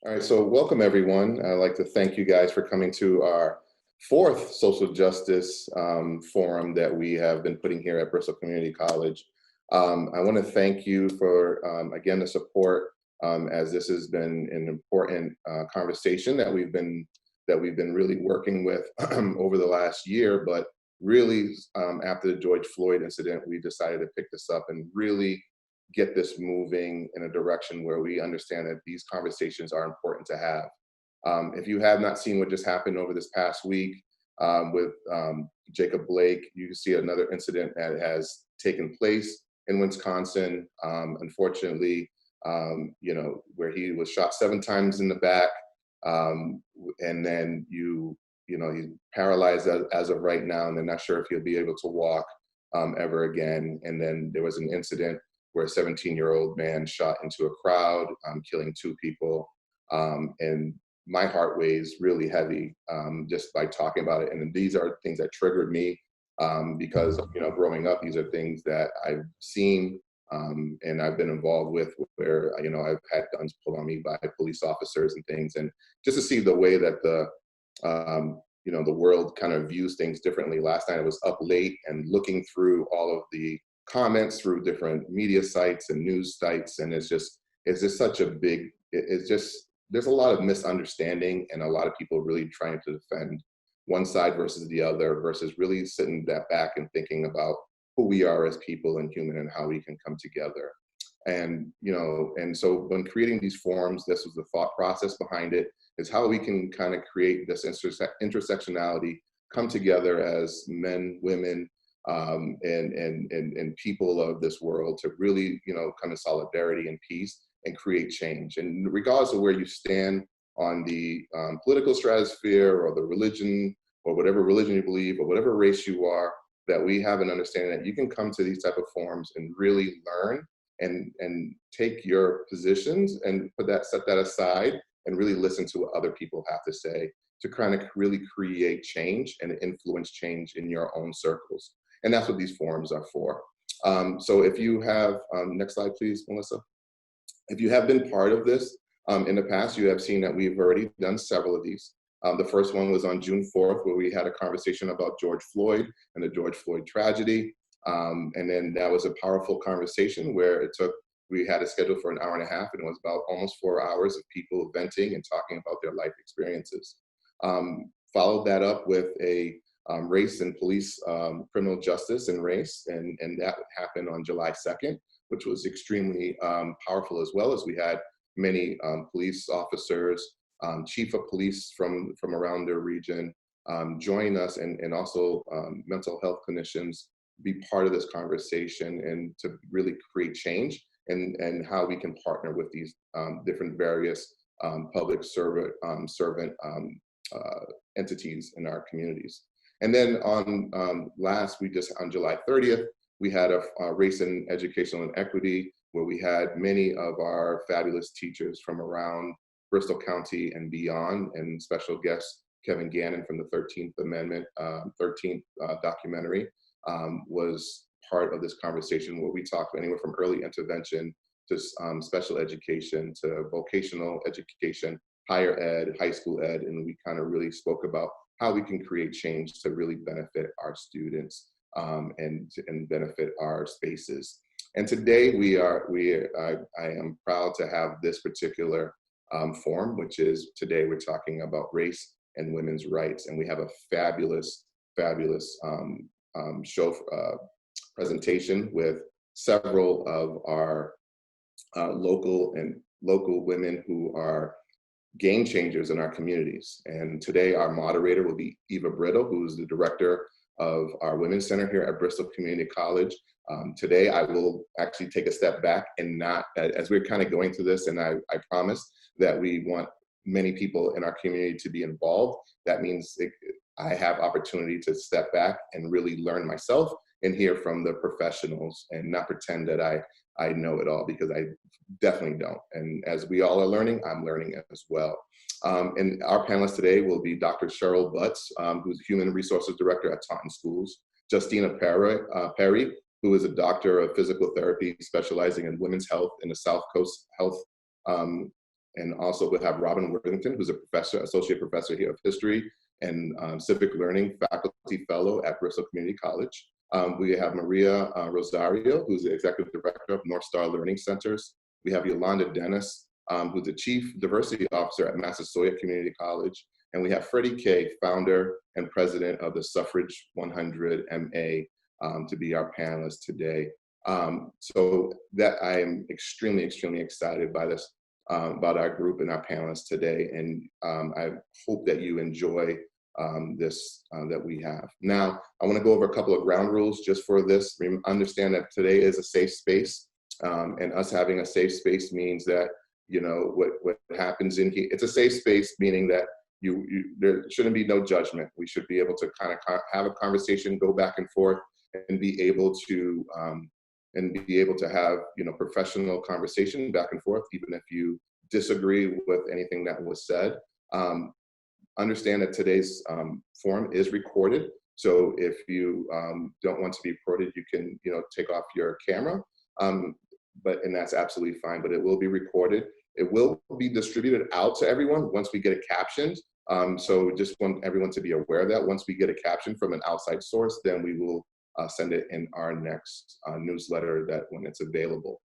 All right, so welcome everyone. I'd like to thank you guys for coming to our fourth social justice forum that we have been putting here at Bristol Community College. I want to thank you for, again, the support as this has been an important conversation that we've been really working with over the last year, but really after the George Floyd incident, we decided to pick this up and really get this moving in a direction where we understand that these conversations are important to have. If you have not seen what just happened over this past week with Jacob Blake, you can see another incident that has taken place in Wisconsin. Unfortunately, where he was shot 7 times in the back, and then he's paralyzed as of right now, and they're not sure if he'll be able to walk ever again. And then there was an incident where a 17-year-old man shot into a crowd, killing 2 people. And my heart weighs really heavy just by talking about it. And these are things that triggered me because, growing up, these are things that I've seen and I've been involved with where, I've had guns pulled on me by police officers and things. And just to see the way that the world kind of views things differently. Last night I was up late and looking through all of the comments through different media sites and news sites, and it's just such a big, there's a lot of misunderstanding and a lot of people really trying to defend one side versus the other versus really sitting that back and thinking about who we are as people and human and how we can come together. And so when creating these forums, this was the thought process behind it, is how we can kind of create this intersectionality, come together as men, women, and people of this world to really, come in solidarity and peace and create change. And regardless of where you stand on the political stratosphere or the religion or whatever religion you believe or whatever race you are, that we have an understanding that you can come to these type of forums and really learn and take your positions and set that aside and really listen to what other people have to say to kind of really create change and influence change in your own circles. And that's what these forums are for. So if you have, next slide, please, Melissa. If you have been part of this in the past, you have seen that we've already done several of these. The first one was on June 4th, where we had a conversation about George Floyd and the George Floyd tragedy. And then that was a powerful conversation where we had a schedule for an hour and a half, and it was about almost 4 hours of people venting and talking about their life experiences. Followed that up with a race and police, criminal justice and race, and that happened on July 2nd, which was extremely powerful, as well as we had many police officers, chief of police from around their region join us, and also mental health clinicians be part of this conversation and to really create change and how we can partner with these different various public servant entities in our communities. And then on on July 30th, we had a race and educational and equity, where we had many of our fabulous teachers from around Bristol County and beyond, and special guest Kevin Gannon from the 13th Amendment, 13th documentary, was part of this conversation, where we talked anywhere from early intervention to special education to vocational education, higher ed, high school ed, and we kind of really spoke about how we can create change to really benefit our students and benefit our spaces. And today I am proud to have this particular forum, which is today we're talking about race and women's rights, and we have a fabulous show presentation with several of our local women who are game changers in our communities. And today our moderator will be Eva Britto, who is the director of our Women's Center here at Bristol Community College. Today I will actually take a step back and not, as we're kind of going through this, and I promise that we want many people in our community to be involved. That means I have opportunity to step back and really learn myself and hear from the professionals and not pretend that I know it all, because I definitely don't. And as we all are learning, I'm learning as well. And our panelists today will be Dr. Cheryl Butts, who's Human Resources Director at Taunton Schools, Justina Perry, who is a doctor of physical therapy specializing in women's health in the South Coast Health And also we'll have Robin Worthington, who's a professor, associate professor here of history and civic learning faculty fellow at Bristol Community College. We have Maria Rosario, who's the executive director of North Star Learning Centers. We have Yolanda Dennis, who's the chief diversity officer at Massasoit Community College. And we have Freddie Kay, founder and president of the Suffrage 100 MA, to be our panelist today. So that I am extremely, extremely excited by this, about our group and our panelists today. And I hope that you enjoy this that we have. Now, I want to go over a couple of ground rules just for this. Understand that today is a safe space, and us having a safe space means that, you know, what happens in here, it's a safe space, meaning that there shouldn't be no judgment. We should be able to kind of have a conversation, go back and forth, and be able to have, you know, professional conversation back and forth, even if you disagree with anything that was said. Understand that today's forum is recorded. So if you don't want to be recorded, you can, you know, take off your camera, and that's absolutely fine, but it will be recorded. It will be distributed out to everyone once we get it captioned. So just want everyone to be aware of that. Once we get a caption from an outside source, then we will send it in our next newsletter that when it's available.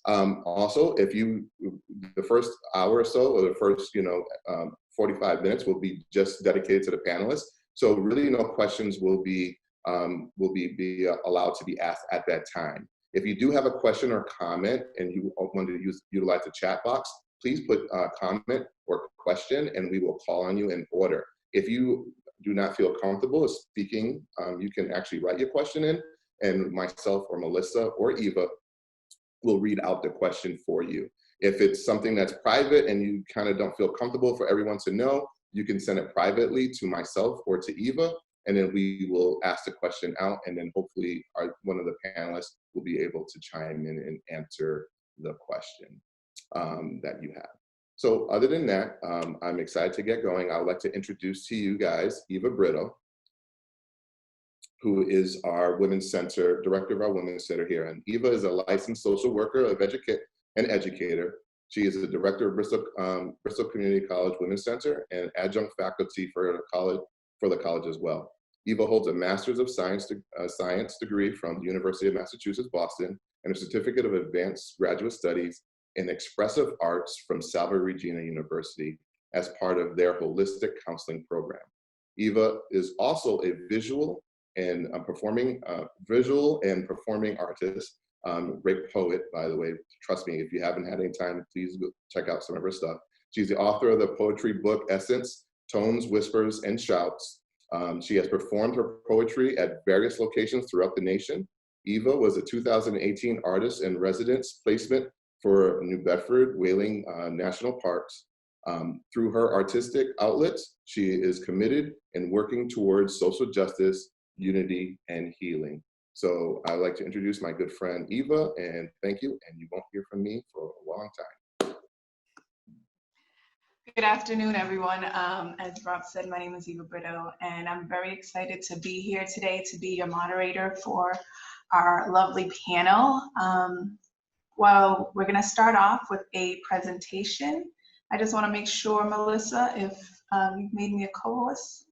Also, the first hour or so, or the first, 45 minutes will be just dedicated to the panelists. So really no questions will be allowed to be asked at that time. If you do have a question or comment and you want to utilize the chat box, please put a comment or question and we will call on you in order. If you do not feel comfortable speaking, you can actually write your question in, and myself or Melissa or Eva will read out the question for you. If it's something that's private and you kind of don't feel comfortable for everyone to know, you can send it privately to myself or to Eva, and then we will ask the question out, and then hopefully one of the panelists will be able to chime in and answer the question that you have. So other than that, I'm excited to get going. I would like to introduce to you guys Eva Britto, who is our Women's Center, director of our Women's Center here. And Eva is a licensed social worker and educator. She is the director of Bristol Community College Women's Center and adjunct faculty for the college as well. Eva holds a Master's of Science degree from the University of Massachusetts, Boston, and a certificate of advanced graduate studies in expressive arts from Salve Regina University as part of their holistic counseling program. Eva is also a visual and performing artist, great poet, by the way. Trust me, if you haven't had any time, please go check out some of her stuff. She's the author of the poetry book Essence, Tones, Whispers, and Shouts. She has performed her poetry at various locations throughout the nation. Eva was a 2018 Artist in Residence placement for New Bedford Whaling National Parks. Through her artistic outlets, she is committed in working towards social justice, unity, and healing. So I'd like to introduce my good friend Eva, and thank you, and you won't hear from me for a long time. Good afternoon, everyone. As Rob said, my name is Eva Britto, and I'm very excited to be here today to be your moderator for our lovely panel. Well, we're gonna start off with a presentation. I just wanna make sure, Melissa, if you've made me a co-host.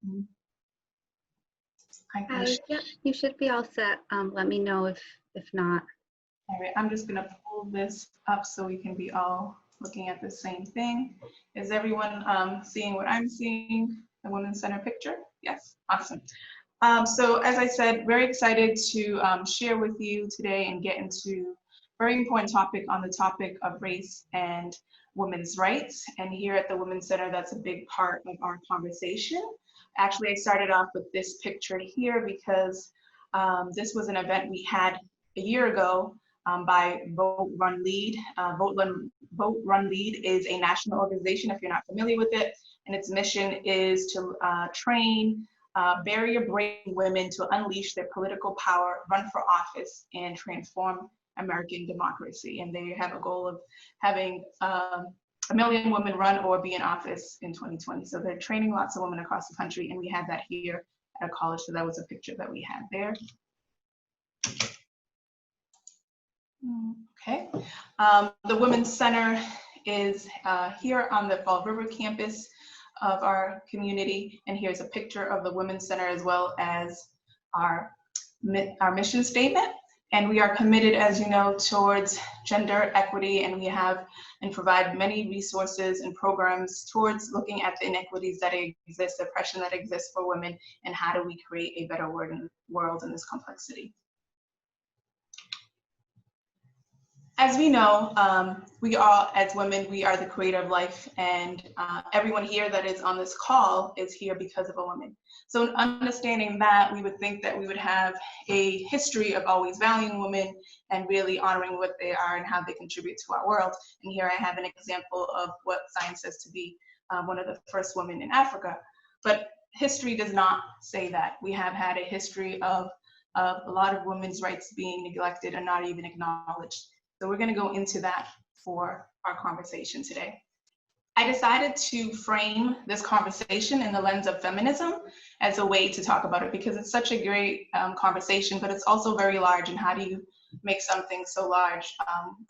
Yeah, you should be all set. Let me know if not. All right, I'm just gonna pull this up so we can be all looking at the same thing. Is everyone seeing what I'm seeing? The Women's Center picture? Yes, awesome. So as I said, very excited to share with you today and get into a very important topic on the topic of race and women's rights. And here at the Women's Center, that's a big part of our conversation. Actually, I started off with this picture here because this was an event we had a year ago by Vote Run Lead. Vote Run Lead is a national organization, if you're not familiar with it, and its mission is to train barrier-breaking women to unleash their political power, run for office, and transform American democracy. And they have a goal of having 1 million women run or be in office in 2020. So they're training lots of women across the country, and we had that here at a college, so that was a picture that we had there. Okay, the Women's Center is here on the Fall River campus of our community. And here's a picture of the Women's Center as well as our mission statement. And we are committed, as you know, towards gender equity, and we have and provide many resources and programs towards looking at the inequities that exist, the oppression that exists for women, and how do we create a better world in this complexity. As we know, we all, as women, we are the creator of life, and everyone here that is on this call is here because of a woman. So understanding that, we would think that we would have a history of always valuing women and really honoring what they are and how they contribute to our world. And here I have an example of what science says to be one of the first women in Africa. But history does not say that. We have had a history of a lot of women's rights being neglected and not even acknowledged. So we're going to go into that for our conversation today. I decided to frame this conversation in the lens of feminism as a way to talk about it, because it's such a great conversation, but it's also very large. And how do you make something so large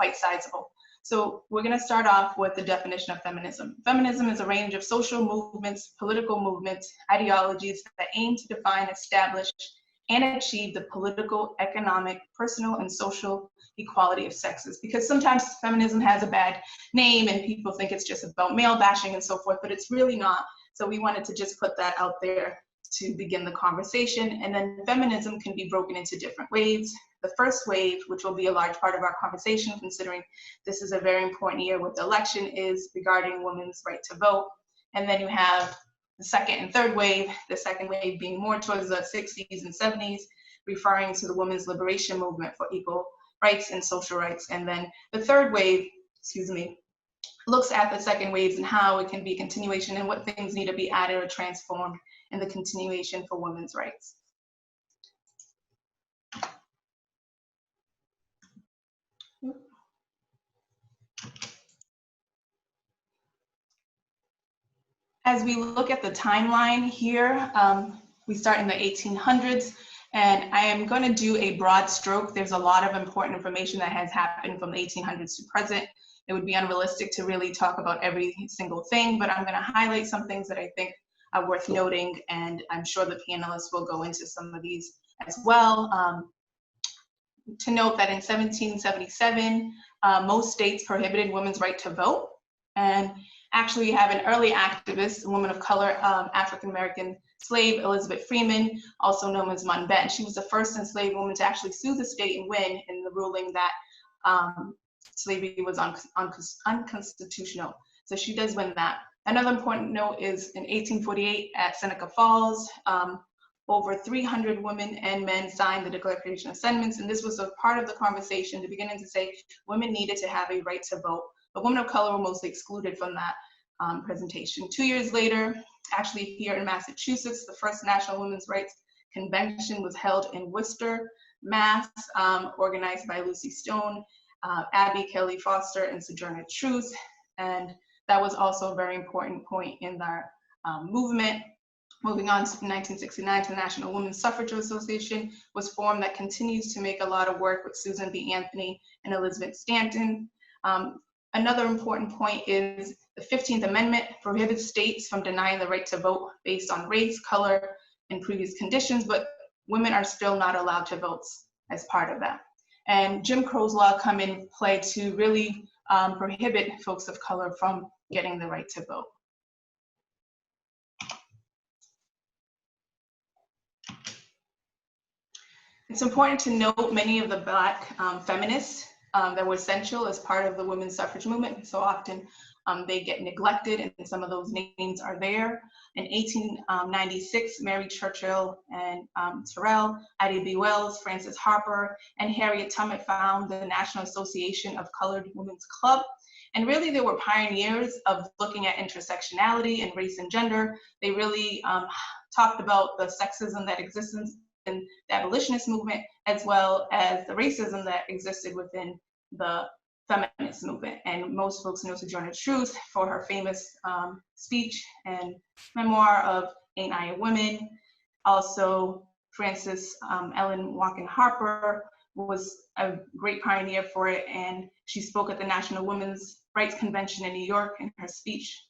bite-sizable? So we're going to start off with the definition of feminism. Feminism is a range of social movements, political movements, ideologies that aim to define, establish, and achieve the political, economic, personal, and social equality of sexes. Because sometimes feminism has a bad name and people think it's just about male bashing and so forth, but it's really not. So we wanted to just put that out there to begin the conversation. And then feminism can be broken into different waves. The first wave, which will be a large part of our conversation, considering this is a very important year with the election, is regarding women's right to vote. And then you have the second and third wave, the second wave being more towards the 60s and 70s, referring to the women's liberation movement for equal rights and social rights. And then the third wave, looks at the second waves and how it can be a continuation and what things need to be added or transformed in the continuation for women's rights. As we look at the timeline here, we start in the 1800s, and I am going to do a broad stroke. There's a lot of important information that has happened from the 1800s to present. It would be unrealistic to really talk about every single thing, but I'm going to highlight some things that I think are worth noting, and I'm sure the panelists will go into some of these as well. To note that in 1777, most states prohibited women's right to vote, and actually have an early activist, a woman of color, African-American slave, Elizabeth Freeman, also known as Monbet. She was the first enslaved woman to actually sue the state and win in the ruling that slavery was unconstitutional. So she does win that. Another important note is in 1848 at Seneca Falls, over 300 women and men signed the Declaration of Sentiments, and this was a part of the conversation to beginning to say women needed to have a right to vote. But women of color were mostly excluded from that presentation. 2 years later, actually here in Massachusetts, the first National Women's Rights Convention was held in Worcester, Mass, organized by Lucy Stone, Abby Kelly Foster, and Sojourner Truth. And that was also a very important point in our movement. Moving on to 1969, the National Women's Suffrage Association was formed that continues to make a lot of work with Susan B. Anthony and Elizabeth Stanton. Another important point is the 15th Amendment prohibits states from denying the right to vote based on race, color, and previous conditions, but women are still not allowed to vote as part of that. And Jim Crow's law come in play to really prohibit folks of color from getting the right to vote. It's important to note many of the Black feminists that were essential as part of the women's suffrage movement. So often they get neglected, and some of those names are there. In 1896, Mary Churchill and Terrell, Ida B. Wells, Frances Harper, and Harriet Tubman found the National Association of Colored Women's Club. And really, they were pioneers of looking at intersectionality and race and gender. They really talked about the sexism that exists in the abolitionist movement, as well as the racism that existed within the feminist movement. And most folks know Sojourner Truth for her famous speech and memoir of Ain't I a Woman. Also, Frances Ellen Walken Harper was a great pioneer for it, and she spoke at the National Women's Rights Convention in New York in her speech.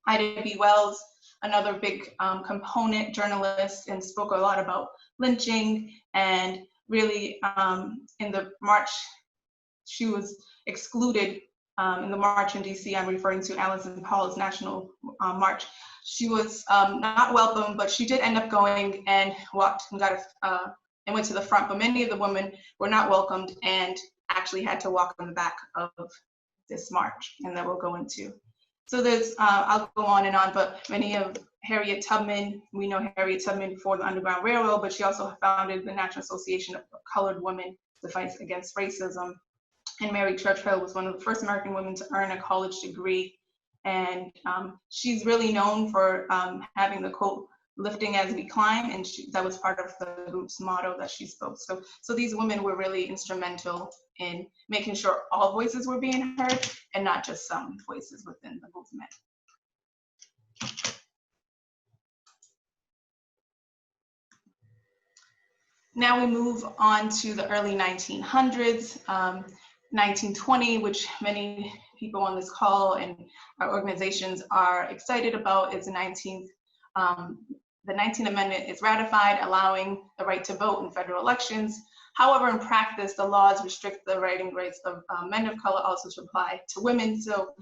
Ida B. Wells, another big component journalist, and spoke a lot about lynching, and really in the march, she was excluded in the march in DC. I'm referring to Allison Paul's National March. She was not welcome, but she did end up going and walked and and went to the front. But many of the women were not welcomed and actually had to walk on the back of this march, and that we'll go into. So there's, I'll go on and on, but many of Harriet Tubman, we know Harriet Tubman before the Underground Railroad, but she also founded the National Association of Colored Women to fight against racism. And Mary Churchill was one of the first American women to earn a college degree. And she's really known for having the quote, "lifting as we climb," and that was part of the group's motto that she spoke. So these women were really instrumental in making sure all voices were being heard and not just some voices within the movement. Now we move on to the early 1900s, 1920, which many people on this call and our organizations are excited about, is the 19th Amendment is ratified, allowing the right to vote in federal elections. However, in practice, the laws restrict the voting rights of men of color also to apply to women. So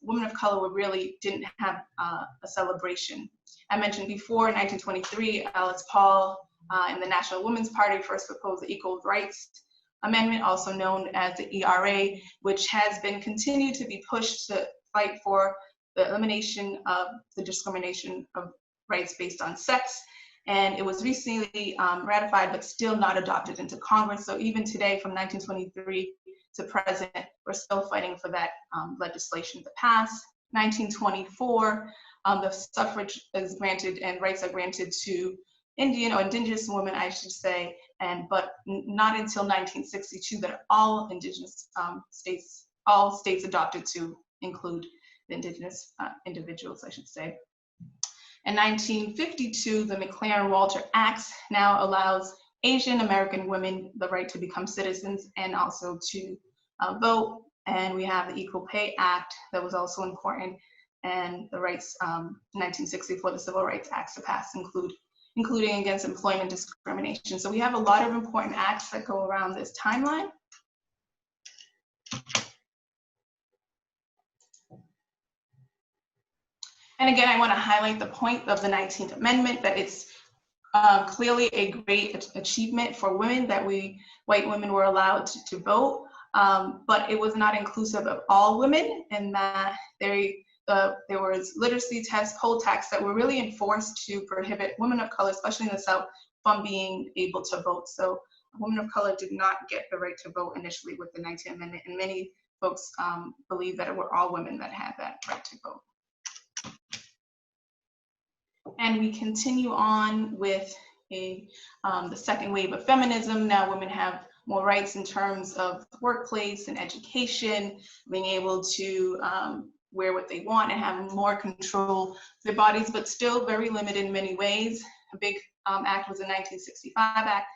women of color really didn't have a celebration. I mentioned before, in 1923, Alice Paul and the National Women's Party first proposed the Equal Rights Amendment, also known as the ERA, which has been continued to be pushed to fight for the elimination of the discrimination of rights based on sex. And it was recently ratified, but still not adopted into Congress. So even today, from 1923 to present, we're still fighting for that legislation to pass. 1924, the suffrage is granted and rights are granted to Indian or indigenous women, I should say, but not until 1962 that all indigenous states adopted to include the indigenous individuals, I should say. In 1952, the McLaren-Walter Act now allows Asian American women the right to become citizens and also to vote. And we have the Equal Pay Act that was also important, and the rights, 1964, the Civil Rights Acts to pass, including against employment discrimination. So we have a lot of important acts that go around this timeline. And again, I want to highlight the point of the 19th Amendment, that it's clearly a great achievement for women that white women were allowed to vote, but it was not inclusive of all women, and that there was literacy tests, poll tax that were really enforced to prohibit women of color, especially in the South, from being able to vote. So women of color did not get the right to vote initially with the 19th Amendment, and many folks believe that it were all women that had that right to vote. And we continue on with the second wave of feminism. Now women have more rights in terms of workplace and education, being able to wear what they want and have more control of their bodies, but still very limited in many ways. A big act was the 1965 Act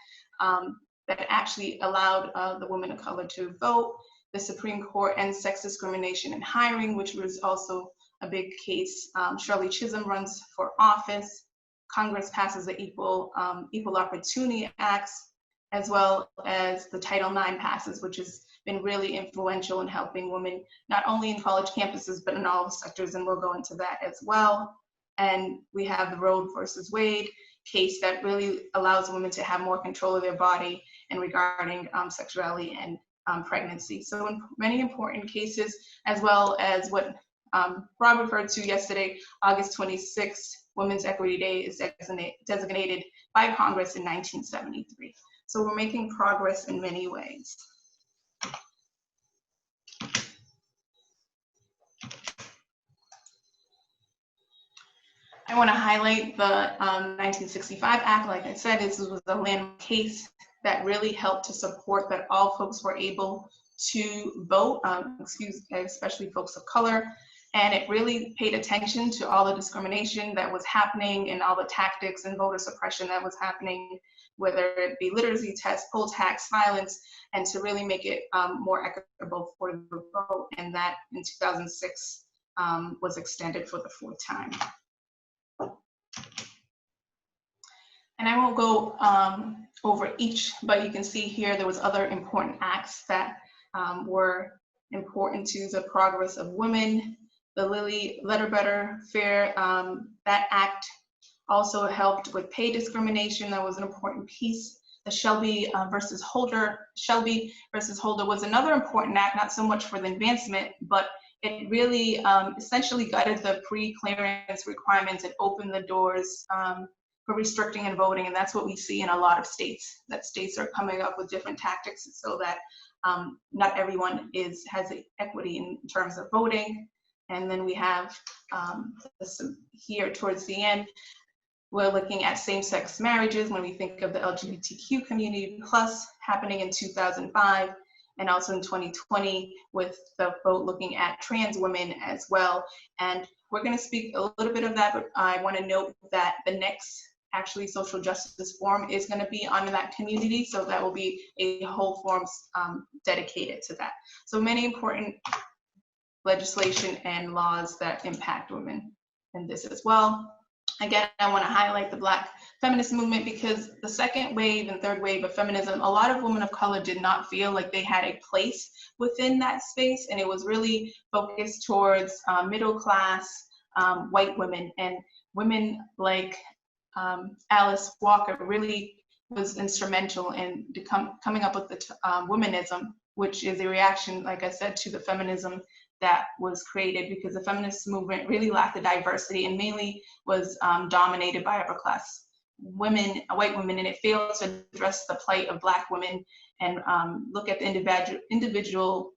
that actually allowed the women of color to vote. The Supreme Court ends sex discrimination in hiring, which was also a big case. Shirley Chisholm runs for office. Congress passes the Equal Opportunity Acts, as well as the Title IX passes, which has been really influential in helping women, not only in college campuses, but in all sectors, and we'll go into that as well. And we have the Roe versus Wade case that really allows women to have more control of their body and regarding sexuality and pregnancy. So in many important cases, as well as what Rob referred to yesterday, August 26th, Women's Equity Day is designated by Congress in 1973. So we're making progress in many ways. I want to highlight the 1965 Act. Like I said, this was a landmark case that really helped to support that all folks were able to vote, especially folks of color. And it really paid attention to all the discrimination that was happening and all the tactics and voter suppression that was happening whether it be literacy tests, poll tax, violence, and to really make it more equitable for the vote. And that in 2006 was extended for the 4th time. And I won't go over each, but you can see here there was other important acts that were important to the progress of women. The Lilly Ledbetter Fair, that act also helped with pay discrimination. That was an important piece. The Shelby versus Holder was another important act, not so much for the advancement, but it really essentially gutted the pre-clearance requirements and opened the doors for restricting and voting. And that's what we see in a lot of states, that states are coming up with different tactics so that not everyone has equity in terms of voting. And then we have here towards the end, we're looking at same-sex marriages when we think of the LGBTQ community plus happening in 2005, and also in 2020 with the vote looking at trans women as well. And we're going to speak a little bit of that, but I want to note that the next actually social justice forum is going to be on that community, so that will be a whole forum dedicated to that. So many important legislation and laws that impact women in this as well. Again, I want to highlight the Black feminist movement because the second wave and third wave of feminism, a lot of women of color did not feel like they had a place within that space, and it was really focused towards middle class white women, and women like Alice Walker really was instrumental in coming up with the womanism, which is a reaction, like I said, to the feminism that was created because the feminist movement really lacked the diversity and mainly was dominated by upper class women, white women, and it failed to address the plight of Black women and look at the individual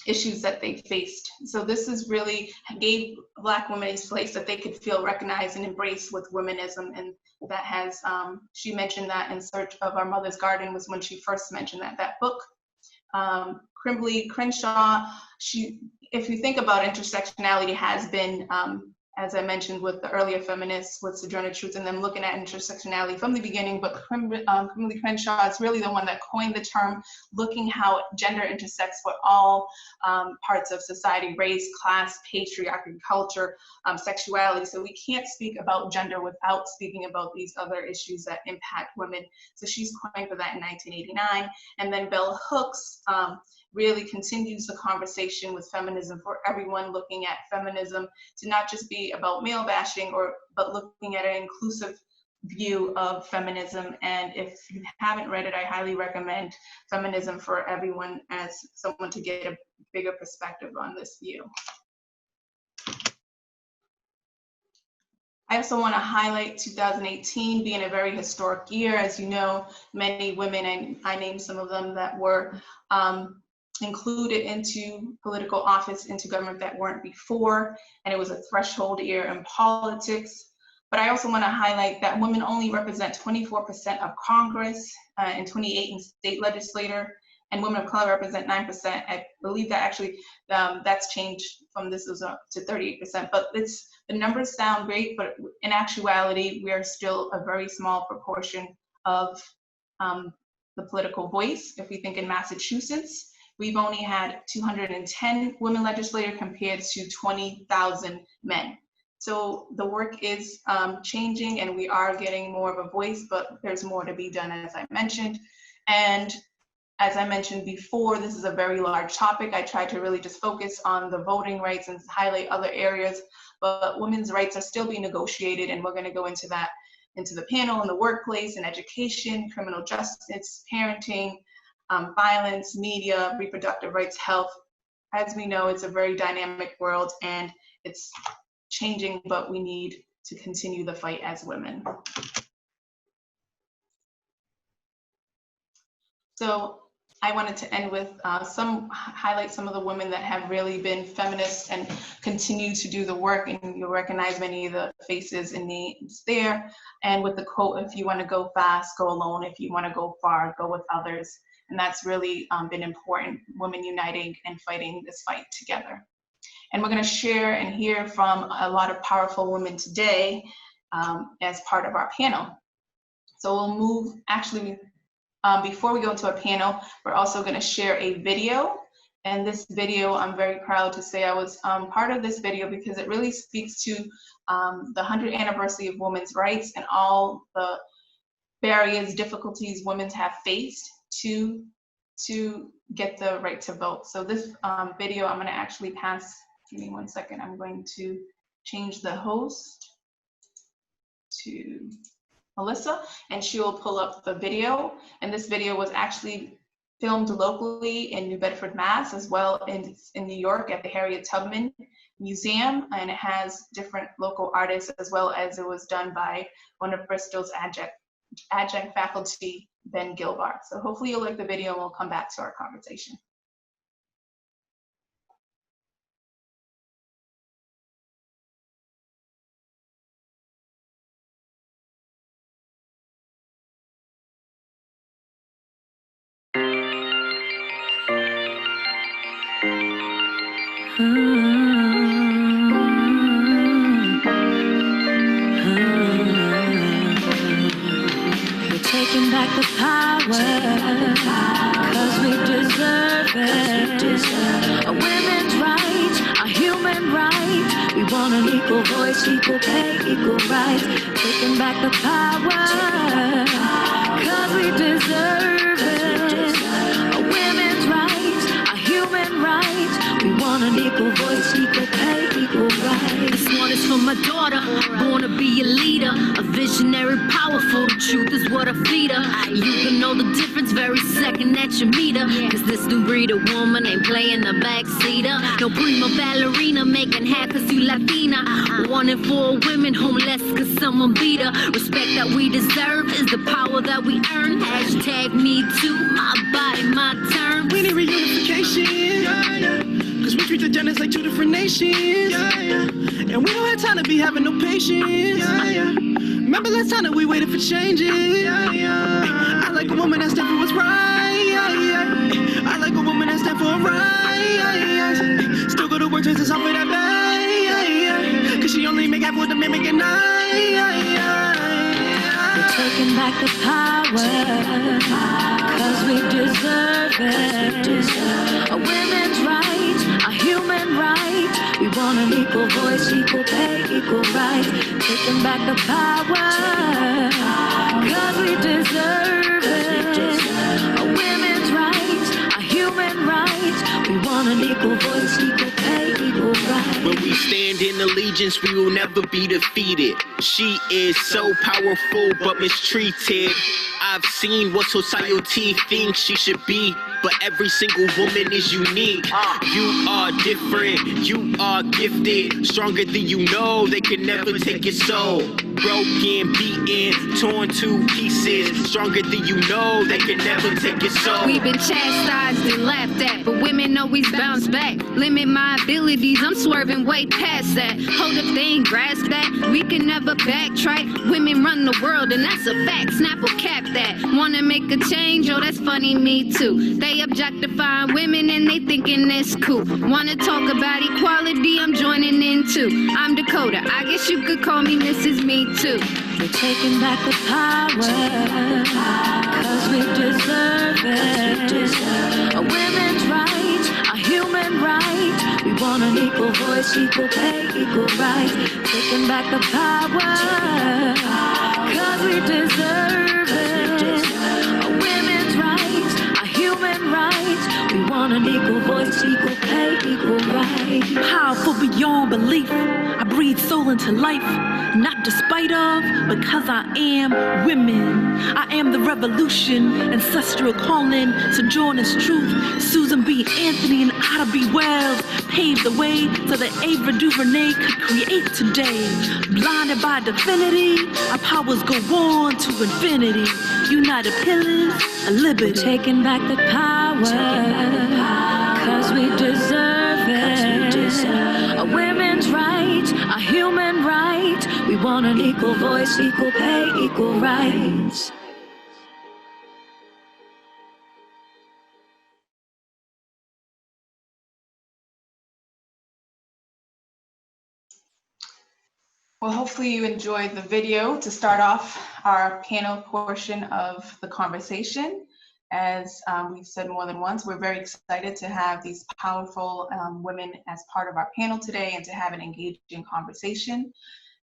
issues that they faced. So this is really gave Black women a place that they could feel recognized and embraced with womanism, and that has, she mentioned that in Search of Our Mother's Garden was when she first mentioned that book. Kimberly Crenshaw, if you think about intersectionality, has been, as I mentioned with the earlier feminists, with Sojourner Truth, and them looking at intersectionality from the beginning, but Kimberly Crenshaw is really the one that coined the term, looking how gender intersects for all parts of society, race, class, patriarchy, culture, sexuality. So we can't speak about gender without speaking about these other issues that impact women. So she's coined for that in 1989. And then Bell Hooks really continues the conversation with feminism for everyone, looking at feminism to not just be about male bashing, but looking at an inclusive view of feminism. And if you haven't read it, I highly recommend Feminism for Everyone as someone to get a bigger perspective on this view. I also want to highlight 2018 being a very historic year. As you know, many women, and I named some of them, that were included into political office, into government that weren't before, and it was a threshold year in politics. But I also want to highlight that women only represent 24% of Congress and 28% in state legislature, and women of color represent 9%. I believe that actually that's changed from this was up to 38%, but the numbers sound great, but in actuality, we are still a very small proportion of the political voice. If we think in Massachusetts, we've only had 210 women legislators compared to 20,000 men. So the work is changing and we are getting more of a voice, but there's more to be done, as I mentioned. And as I mentioned before, this is a very large topic. I tried to really just focus on the voting rights and highlight other areas, but women's rights are still being negotiated, and we're gonna go into that, into the panel in the workplace and education, criminal justice, parenting, violence, media, reproductive rights, health. As we know, it's a very dynamic world and it's changing, but we need to continue the fight as women. So I wanted to end with highlight some of the women that have really been feminists and continue to do the work, and you'll recognize many of the faces and names there. And with the quote, if you want to go fast, go alone. If you want to go far, go with others. And that's really been important, women uniting and fighting this fight together. And we're going to share and hear from a lot of powerful women today as part of our panel. So we'll move, actually, before we go into a panel, we're also going to share a video. And this video, I'm very proud to say I was part of this video because it really speaks to the 100th anniversary of women's rights and all the barriers, difficulties women have faced to get the right to vote. So this video, I'm going to actually pass, give me 1 second, I'm going to change the host to Melissa, and she will pull up the video. And this video was actually filmed locally in New Bedford, Mass, as well in New York at the Harriet Tubman Museum, and it has different local artists, as well as it was done by one of Bristol's adjunct faculty, Ben Gilbar. So hopefully you'll like the video and we'll come back to our conversation. Taking back the power, cause we deserve it. A women's rights, a human right. We want an equal voice, equal pay, equal rights. Taking back the power, cause we deserve it. A women's rights, a human right. We want an equal voice, equal pay, equal rights. This one is for my daughter, born to be a leader, a visionary, powerful. The truth is what I feed her. You can know the difference very second that you meet her. Cause this new breed of woman ain't playing the backseater. No prima ballerina making half cause you Latina. 1 in 4 women homeless cause someone beat her. Respect that we deserve is the power that we earn. Hashtag me too, my body, my turn. We need reunification. Cause we treat the genders like 2 different nations. And we don't have time to be having no patience. Remember last time that we waited for changes. I like a woman that stand for what's right. I like a woman that stand for right. Still go to work just as often that day. Cause she only make half what the men make at night. We're taking back the power, cause we deserve it. A women's rights, a human right. We want an equal voice, equal pay, equal rights. Taking back the power, cause we deserve it. A women's rights, a human right. We want an equal voice, equal pay, equal rights. When we stand in allegiance, we will never be defeated. She is so powerful but mistreated. I've seen what society thinks she should be, but every single woman is unique. You are different, you are gifted, stronger than you know, they can never take your soul. Broken, beaten, torn to pieces, stronger than you know, they can never take your soul. We've been chastised and laughed at, but women always bounce back. Limit my abilities, I'm swerving way past that. Hold up, they ain't grasp that, we can never backtrack. Women run the world and that's a fact, Snap will cap that. Wanna make a change, oh that's funny, me too. They objectifying women and they thinking it's cool. Wanna talk about equality, I'm joining in too. I'm Dakota, I guess you could call me Mrs. Me Too. We're taking back the power, cause we deserve it. A women's rights, a human right. We want an equal voice, equal pay, equal rights. Taking back the power, cause we deserve it. A women's rights, a human right. We want an equal voice, equal pay, equal rights. Powerful beyond belief, I breathe soul into life. Not despite of, because I am women. I am the revolution, ancestral calling, Sojourner's truth. Susan B. Anthony and Ida B. Wells paved the way so that Ava DuVernay could create today. Blinded by divinity, our powers go on to infinity. United pillars of liberty. We're taking back the power, cause we deserve it. A women's rights, a human right. We want an equal voice, equal pay, equal rights. Well, hopefully you enjoyed the video to start off our panel portion of the conversation. As we've said more than once, we're very excited to have these powerful women as part of our panel today and to have an engaging conversation.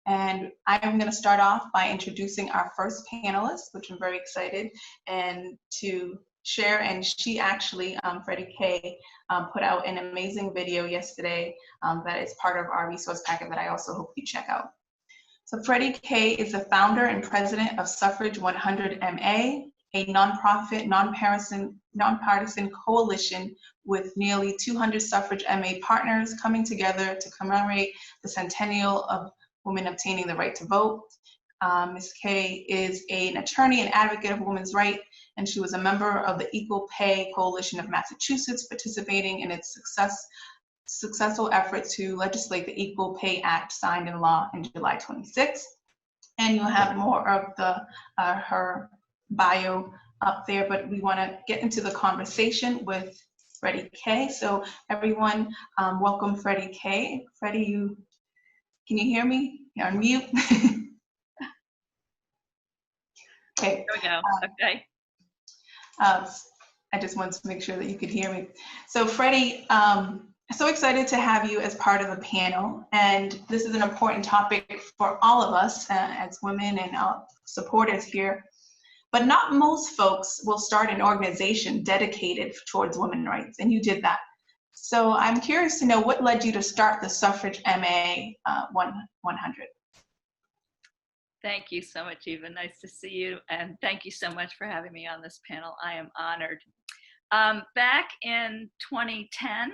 And I'm going to start off by introducing our first panelist, which I'm very excited and to share. And she actually, Freddie K, put out an amazing video yesterday that is part of our resource packet that I also hope you check out. So Freddie K is the founder and president of Suffrage 100 MA, a nonprofit, nonpartisan coalition with nearly 200 suffrage MA partners coming together to commemorate the centennial of women obtaining the right to vote. Ms. K is an attorney and advocate of women's rights, and she was a member of the Equal Pay Coalition of Massachusetts, participating in its successful effort to legislate the Equal Pay Act signed in law in July 26. And you'll have more of her bio up there, but we want to get into the conversation with Freddie K. So everyone, welcome Freddie K. Freddie, can you hear me? You're on mute. Okay. There we go. Okay. I just wanted to make sure that you could hear me. So Freddie, so excited to have you as part of the panel. And this is an important topic for all of us as women and supporters here. But not most folks will start an organization dedicated towards women's rights, and you did that. So I'm curious to know what led you to start the Suffrage MA 100. Thank you so much, Eva. Nice to see you. And thank you so much for having me on this panel. I am honored. Back in 2010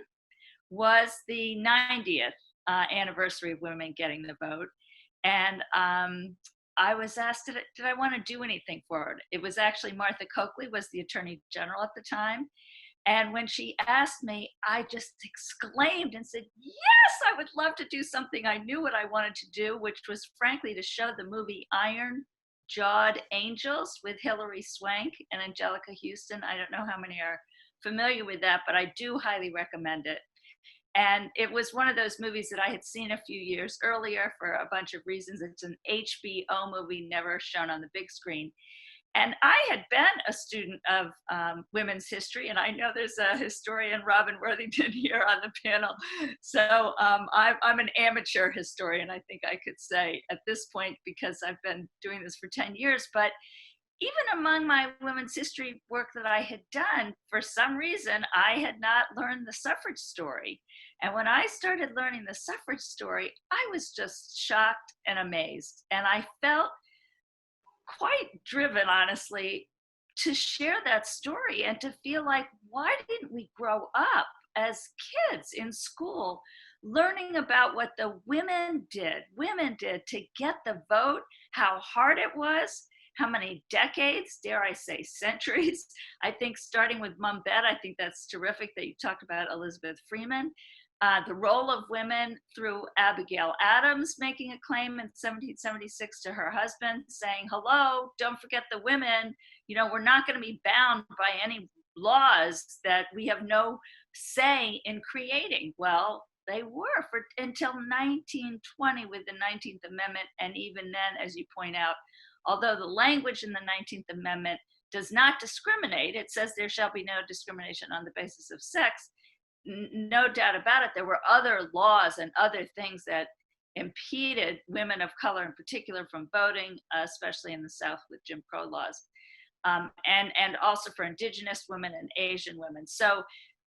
was the 90th anniversary of women getting the vote. And I was asked, did I want to do anything for it? It was actually Martha Coakley was the Attorney General at the time. And when she asked me, I just exclaimed and said, yes, I would love to do something. I knew what I wanted to do, which was frankly to show the movie Iron Jawed Angels with Hilary Swank and Angelica Houston. I don't know how many are familiar with that, but I do highly recommend it. And it was one of those movies that I had seen a few years earlier for a bunch of reasons. It's an HBO movie, never shown on the big screen. And I had been a student of women's history, and I know there's a historian, Robin Worthington, here on the panel. So I'm an amateur historian, I think I could say at this point, because I've been doing this for 10 years. But even among my women's history work that I had done, for some reason, I had not learned the suffrage story. And when I started learning the suffrage story, I was just shocked and amazed. And I felt quite driven, honestly, to share that story and to feel like, why didn't we grow up as kids in school learning about what the women did to get the vote, how hard it was, how many decades, dare I say centuries. I think starting with Mum Bet, I think that's terrific that you talked about Elizabeth Freeman. The role of women through Abigail Adams making a claim in 1776 to her husband saying, hello, don't forget the women, you know, we're not going to be bound by any laws that we have no say in creating. Well, they were until 1920 with the 19th Amendment. And even then, as you point out, although the language in the 19th Amendment does not discriminate, it says there shall be no discrimination on the basis of sex. No doubt about it, there were other laws and other things that impeded women of color in particular from voting, especially in the South with Jim Crow laws, and also for Indigenous women and Asian women. So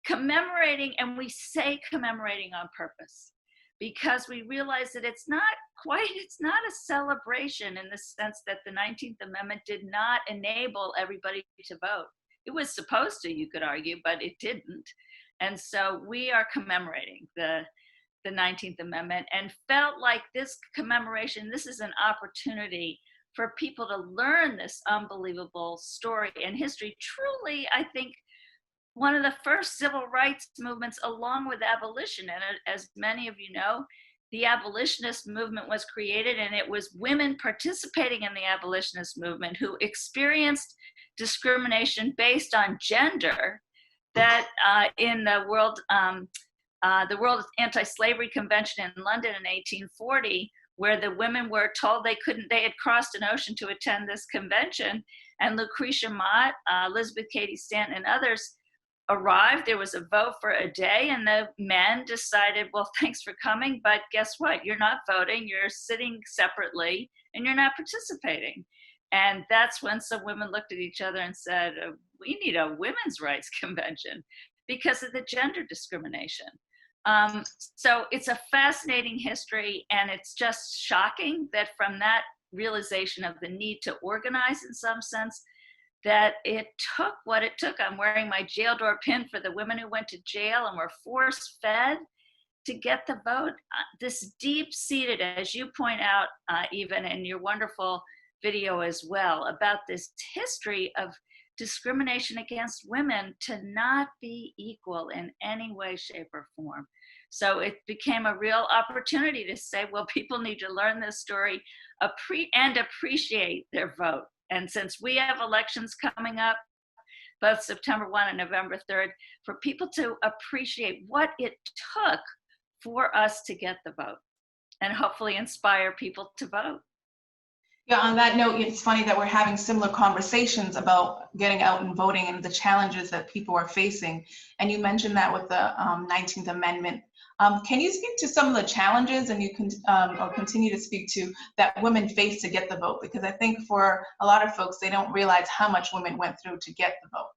commemorating, and we say commemorating on purpose, because we realize that it's not a celebration in the sense that the 19th Amendment did not enable everybody to vote. It was supposed to, you could argue, but it didn't. And so we are commemorating the 19th Amendment and felt like this commemoration, this is an opportunity for people to learn this unbelievable story and history. Truly, I think, one of the first civil rights movements along with abolition. And as many of you know, the abolitionist movement was created, and it was women participating in the abolitionist movement who experienced discrimination based on gender that in the World Anti-Slavery Convention in London in 1840 where the women were told they had crossed an ocean to attend this convention. And Lucretia Mott, Elizabeth Cady Stanton, and others arrived. There was a vote for a day, and the men decided, well, thanks for coming, but guess what? You're not voting, you're sitting separately, and you're not participating. And that's when some women looked at each other and said, we need a women's rights convention because of the gender discrimination. So it's a fascinating history, and it's just shocking that from that realization of the need to organize in some sense, that it took what it took. I'm wearing my jail door pin for the women who went to jail and were force fed to get the vote. This deep-seated, as you point out, even in your wonderful video as well, about this history of discrimination against women to not be equal in any way, shape, or form. So it became a real opportunity to say, well, people need to learn this story and appreciate their vote. And since we have elections coming up, both September 1 and November 3rd, for people to appreciate what it took for us to get the vote and hopefully inspire people to vote. Yeah, on that note, it's funny that we're having similar conversations about getting out and voting and the challenges that people are facing. And you mentioned that with the 19th Amendment. Can you speak to some of the challenges, and you can or continue to speak to, that women face to get the vote? Because I think for a lot of folks, they don't realize how much women went through to get the vote.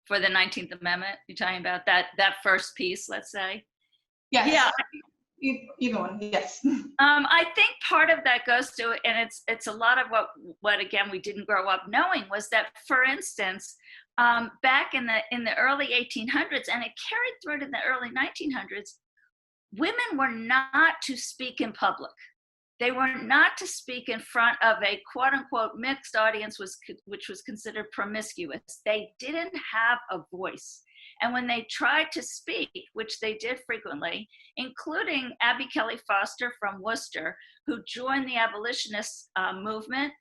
For the 19th Amendment, you're talking about that first piece, let's say? Yes. Yeah. Either one, yes. I think part of that goes to, and it's a lot of what again we didn't grow up knowing, was that, for instance, back in the early 1800s, and it carried through to the early 1900s, women were not to speak in public. They were not to speak in front of a quote unquote mixed audience, which was considered promiscuous. They didn't have a voice. And when they tried to speak, which they did frequently, including Abby Kelly Foster from Worcester, who joined the abolitionist movement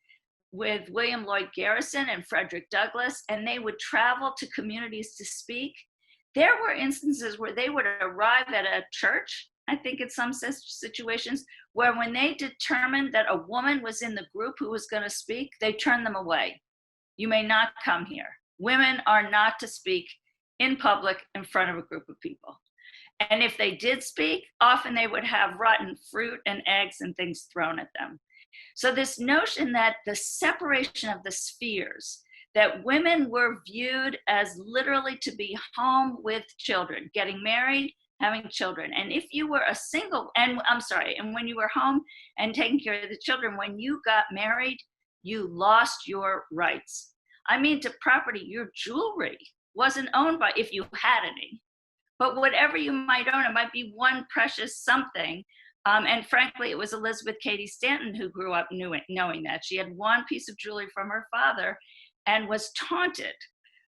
with William Lloyd Garrison and Frederick Douglass, and they would travel to communities to speak. There were instances where they would arrive at a church, I think in some situations, where when they determined that a woman was in the group who was going to speak, they turned them away. You may not come here. Women are not to speak in public in front of a group of people. And if they did speak, often they would have rotten fruit and eggs and things thrown at them. So this notion that the separation of the spheres, that women were viewed as literally to be home with children, getting married, having children. And if you were a single, and when you were home and taking care of the children, when you got married, you lost your rights. I mean, to property, your jewelry wasn't owned by, if you had any, but whatever you might own, it might be one precious something. And frankly, it was Elizabeth Cady Stanton who grew up knowing that. She had one piece of jewelry from her father and was taunted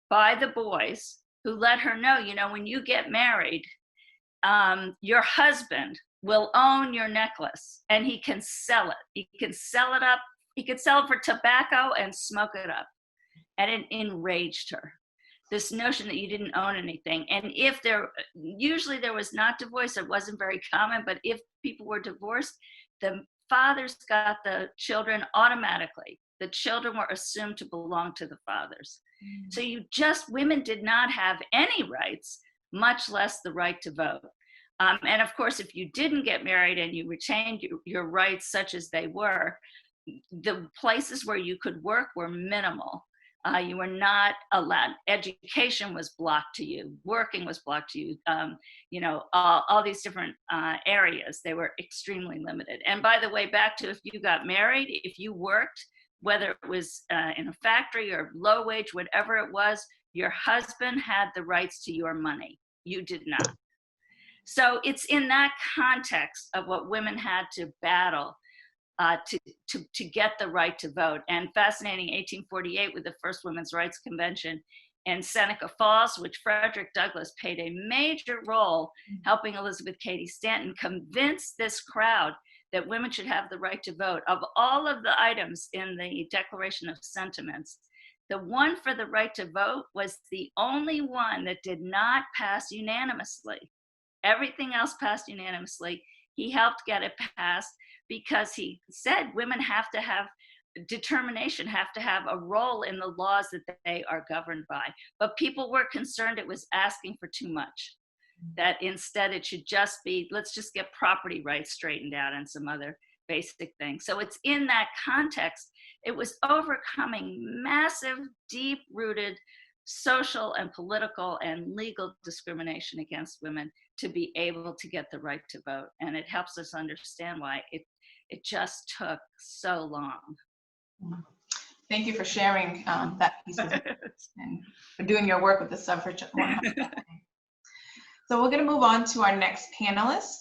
by the boys who let her know, when you get married, your husband will own your necklace and he can sell it. He can sell it up. He could sell it for tobacco and smoke it up. And it enraged her. This notion that you didn't own anything. And usually there was not divorce, it wasn't very common, but if people were divorced, the fathers got the children automatically. The children were assumed to belong to the fathers. So women did not have any rights, much less the right to vote. And of course, if you didn't get married and you retained your rights such as they were, the places where you could work were minimal. You were not allowed. Education was blocked to you. Working was blocked to you. All these different areas, they were extremely limited. And by the way, back to if you got married, if you worked, whether it was in a factory or low wage, whatever it was, your husband had the rights to your money. You did not. So it's in that context of what women had to battle to get the right to vote. And fascinating, 1848 with the first Women's Rights Convention in Seneca Falls, which Frederick Douglass played a major role helping Elizabeth Cady Stanton convince this crowd that women should have the right to vote. Of all of the items in the Declaration of Sentiments, the one for the right to vote was the only one that did not pass unanimously. Everything else passed unanimously. He helped get it passed. because he said women have to have determination, have to have a role in the laws that they are governed by. But people were concerned it was asking for too much, that instead it should just be, let's just get property rights straightened out and some other basic things. So it's in that context, it was overcoming massive, deep-rooted social and political and legal discrimination against women to be able to get the right to vote. And it helps us understand why it just took so long. Thank you for sharing that piece of it and for doing your work with the suffrage. So we're going to move on to our next panelist,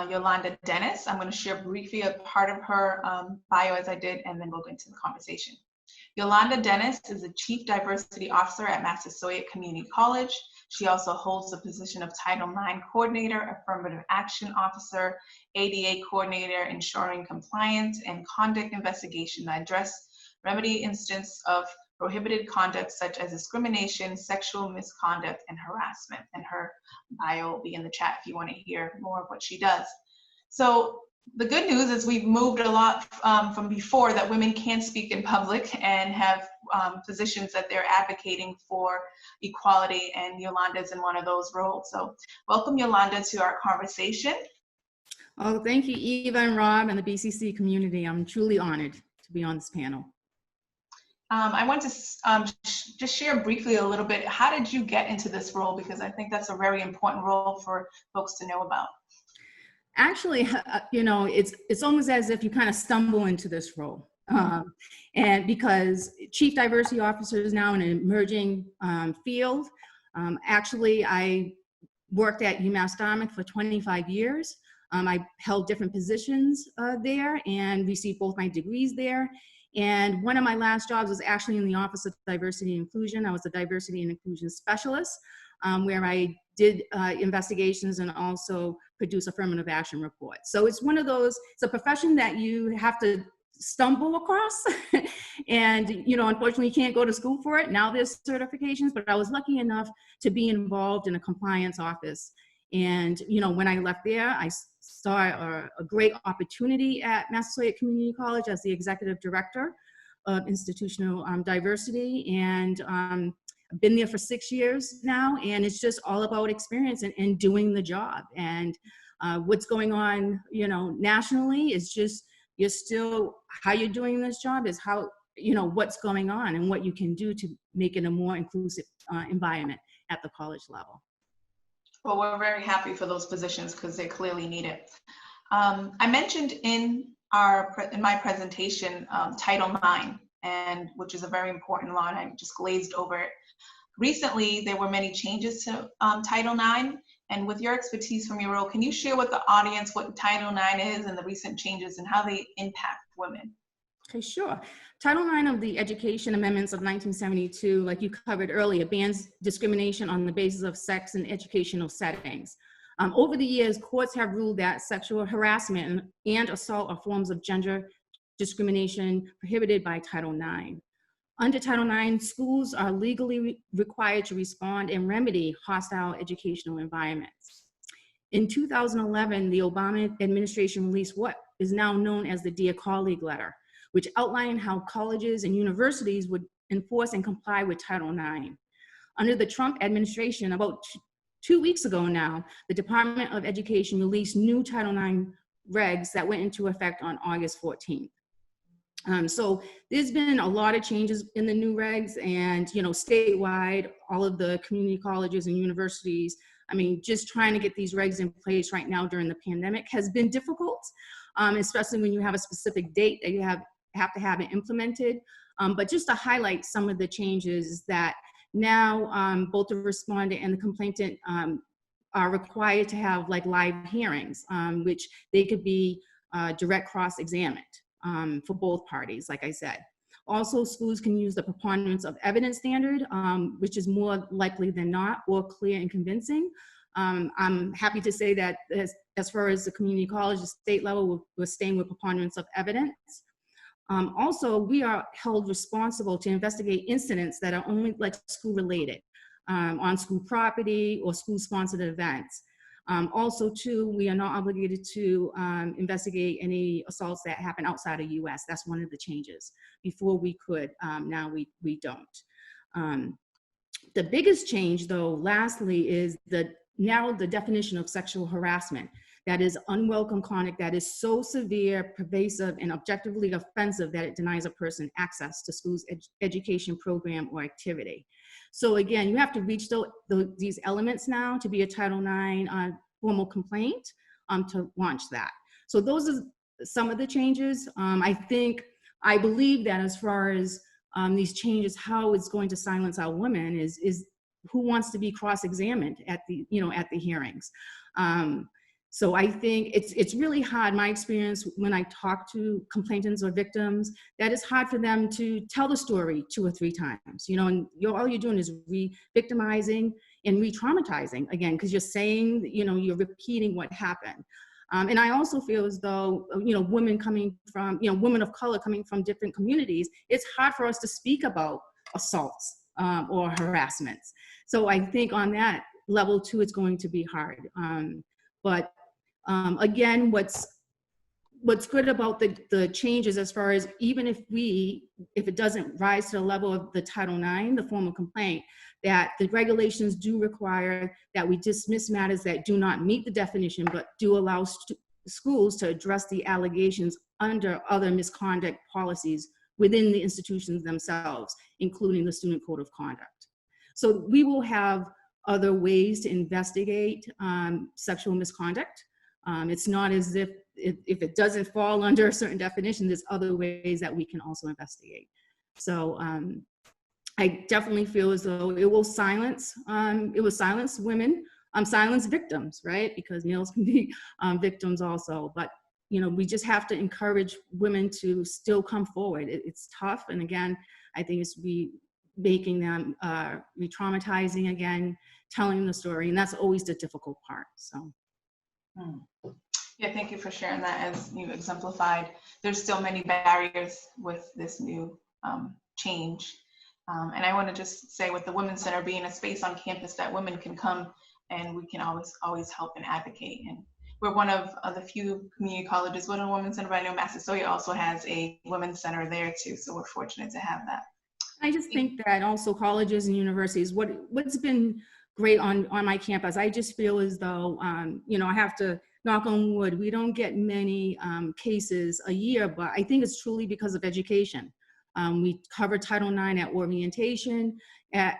Yolanda Dennis. I'm going to share briefly a part of her bio as I did, and then we'll go into the conversation. Yolanda Dennis is the Chief Diversity Officer at Massasoit Community College. She also holds the position of Title IX Coordinator, Affirmative Action Officer, ADA Coordinator, ensuring compliance and conduct investigation that address remedy instances of prohibited conduct such as discrimination, sexual misconduct, and harassment. And her bio will be in the chat if you want to hear more of what she does. So the good news is we've moved a lot from before, that women can speak in public and have positions that they're advocating for equality, and Yolanda's in one of those roles. So welcome, Yolanda, to our conversation. Oh, thank you, Eva and Rob and the BCC community. I'm truly honored to be on this panel. I want to just share briefly a little bit, how did you get into this role? Because I think that's a very important role for folks to know about. Actually, you know, it's almost as if you kind of stumble into this role. And because Chief Diversity Officer is now an emerging field. Actually, I worked at UMass Dartmouth for 25 years. I held different positions there and received both my degrees there. And one of my last jobs was actually in the Office of Diversity and Inclusion. I was a diversity and inclusion specialist, where I did investigations and also produce affirmative action reports. So it's one of those, it's a profession that you have to stumble across. And, you know, unfortunately you can't go to school for it. Now there's certifications, but I was lucky enough to be involved in a compliance office. And, you know, when I left there, I saw a great opportunity at Massasoit Community College as the executive director of institutional diversity. And I've been there for 6 years now, and it's just all about experience and doing the job. And what's going on, you know, nationally is just, you're still, how you're doing this job is how, you know, what's going on and what you can do to make it a more inclusive environment at the college level. Well, we're very happy for those positions because they clearly need it. I mentioned in my presentation Title IX, and which is a very important law, and I just glazed over it. Recently, there were many changes to Title IX, and with your expertise from your role, can you share with the audience what Title IX is and the recent changes and how they impact women? Okay, sure. Title IX of the Education Amendments of 1972, like you covered earlier, bans discrimination on the basis of sex in educational settings. Over the years, courts have ruled that sexual harassment and assault are forms of gender discrimination prohibited by Title IX. Under Title IX, schools are legally required to respond and remedy hostile educational environments. In 2011, the Obama administration released what is now known as the Dear Colleague Letter, which outlined how colleges and universities would enforce and comply with Title IX. Under the Trump administration, about 2 weeks ago now, the Department of Education released new Title IX regs that went into effect on August 14th. So there's been a lot of changes in the new regs, and, you know, statewide, all of the community colleges and universities, I mean, just trying to get these regs in place right now during the pandemic has been difficult, especially when you have a specific date that you have to have it implemented. But just to highlight some of the changes that now both the respondent and the complainant are required to have like live hearings, which they could be direct cross-examined for both parties, like I said. Also, schools can use the preponderance of evidence standard, which is more likely than not, or clear and convincing. I'm happy to say that as far as the community college, the state level, we're staying with preponderance of evidence. Also, we are held responsible to investigate incidents that are only like school related, on school property or school sponsored events. Also, too, we are not obligated to investigate any assaults that happen outside of US. That's one of the changes. Before we could, now we don't. The biggest change, though, lastly, is narrow the definition of sexual harassment. That is unwelcome conduct that is so severe, pervasive, and objectively offensive that it denies a person access to school's education program or activity. So again, you have to reach these elements now to be a Title IX formal complaint to launch that. So those are some of the changes. I believe that as far as these changes, how it's going to silence our women is who wants to be cross-examined at the hearings. So I think it's really hard. My experience when I talk to complainants or victims, that it's hard for them to tell the story 2 or 3 times, and all you're doing is re-victimizing and re-traumatizing again, because you're saying, you're repeating what happened. And I also feel as though, women coming from, women of color coming from different communities, it's hard for us to speak about assaults or harassments. So I think on that level too, it's going to be hard. But again, what's good about the changes as far as even if it doesn't rise to the level of the Title IX, the formal complaint, that the regulations do require that we dismiss matters that do not meet the definition, but do allow schools to address the allegations under other misconduct policies within the institutions themselves, including the Student Code of Conduct. So we will have other ways to investigate sexual misconduct. It's not as if it doesn't fall under a certain definition, there's other ways that we can also investigate. So I definitely feel as though it will silence women, silence victims, right? Because males can be victims also. But we just have to encourage women to still come forward. It's tough, and again, I think it's making them re-traumatizing again, telling the story, and that's always the difficult part. So. Yeah, thank you for sharing that. As you exemplified, there's still many barriers with this new change. And I want to just say, with the Women's Center being a space on campus that women can come and we can always help and advocate. And we're one of the few community colleges with a Women's Center, but I know Massasoit also has a Women's Center there too. So we're fortunate to have that. I just think that also colleges and universities, what's been great on my campus, I just feel as though, I have to knock on wood, we don't get many cases a year, but I think it's truly because of education. We cover Title IX at orientation, at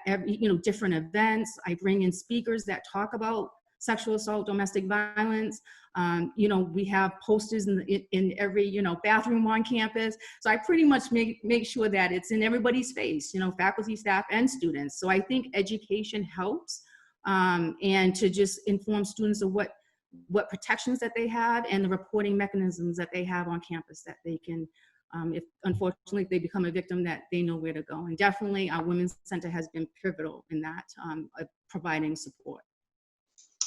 different events. I bring in speakers that talk about sexual assault, domestic violence. We have posters in every bathroom on campus. So I pretty much make sure that it's in everybody's face, faculty, staff, and students. So I think education helps, and to just inform students of what protections that they have and the reporting mechanisms that they have on campus that they can, if unfortunately if they become a victim, that they know where to go. And definitely our Women's Center has been pivotal in that, providing support.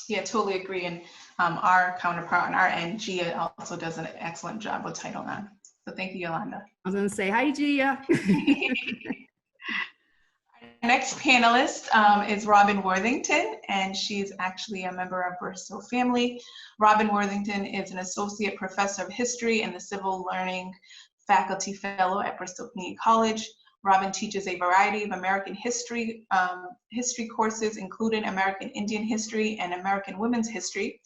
Yeah, totally agree. And our counterpart on our end, Gia, also does an excellent job with Title IX. So thank you, Yolanda. I was gonna say, hi, Gia. Next panelist is Robin Worthington, and she's actually a member of Bristol family. Robin Worthington is an associate professor of history and the civil learning faculty fellow at Bristol Community College. Robin teaches a variety of American history courses, including American Indian history and American women's history.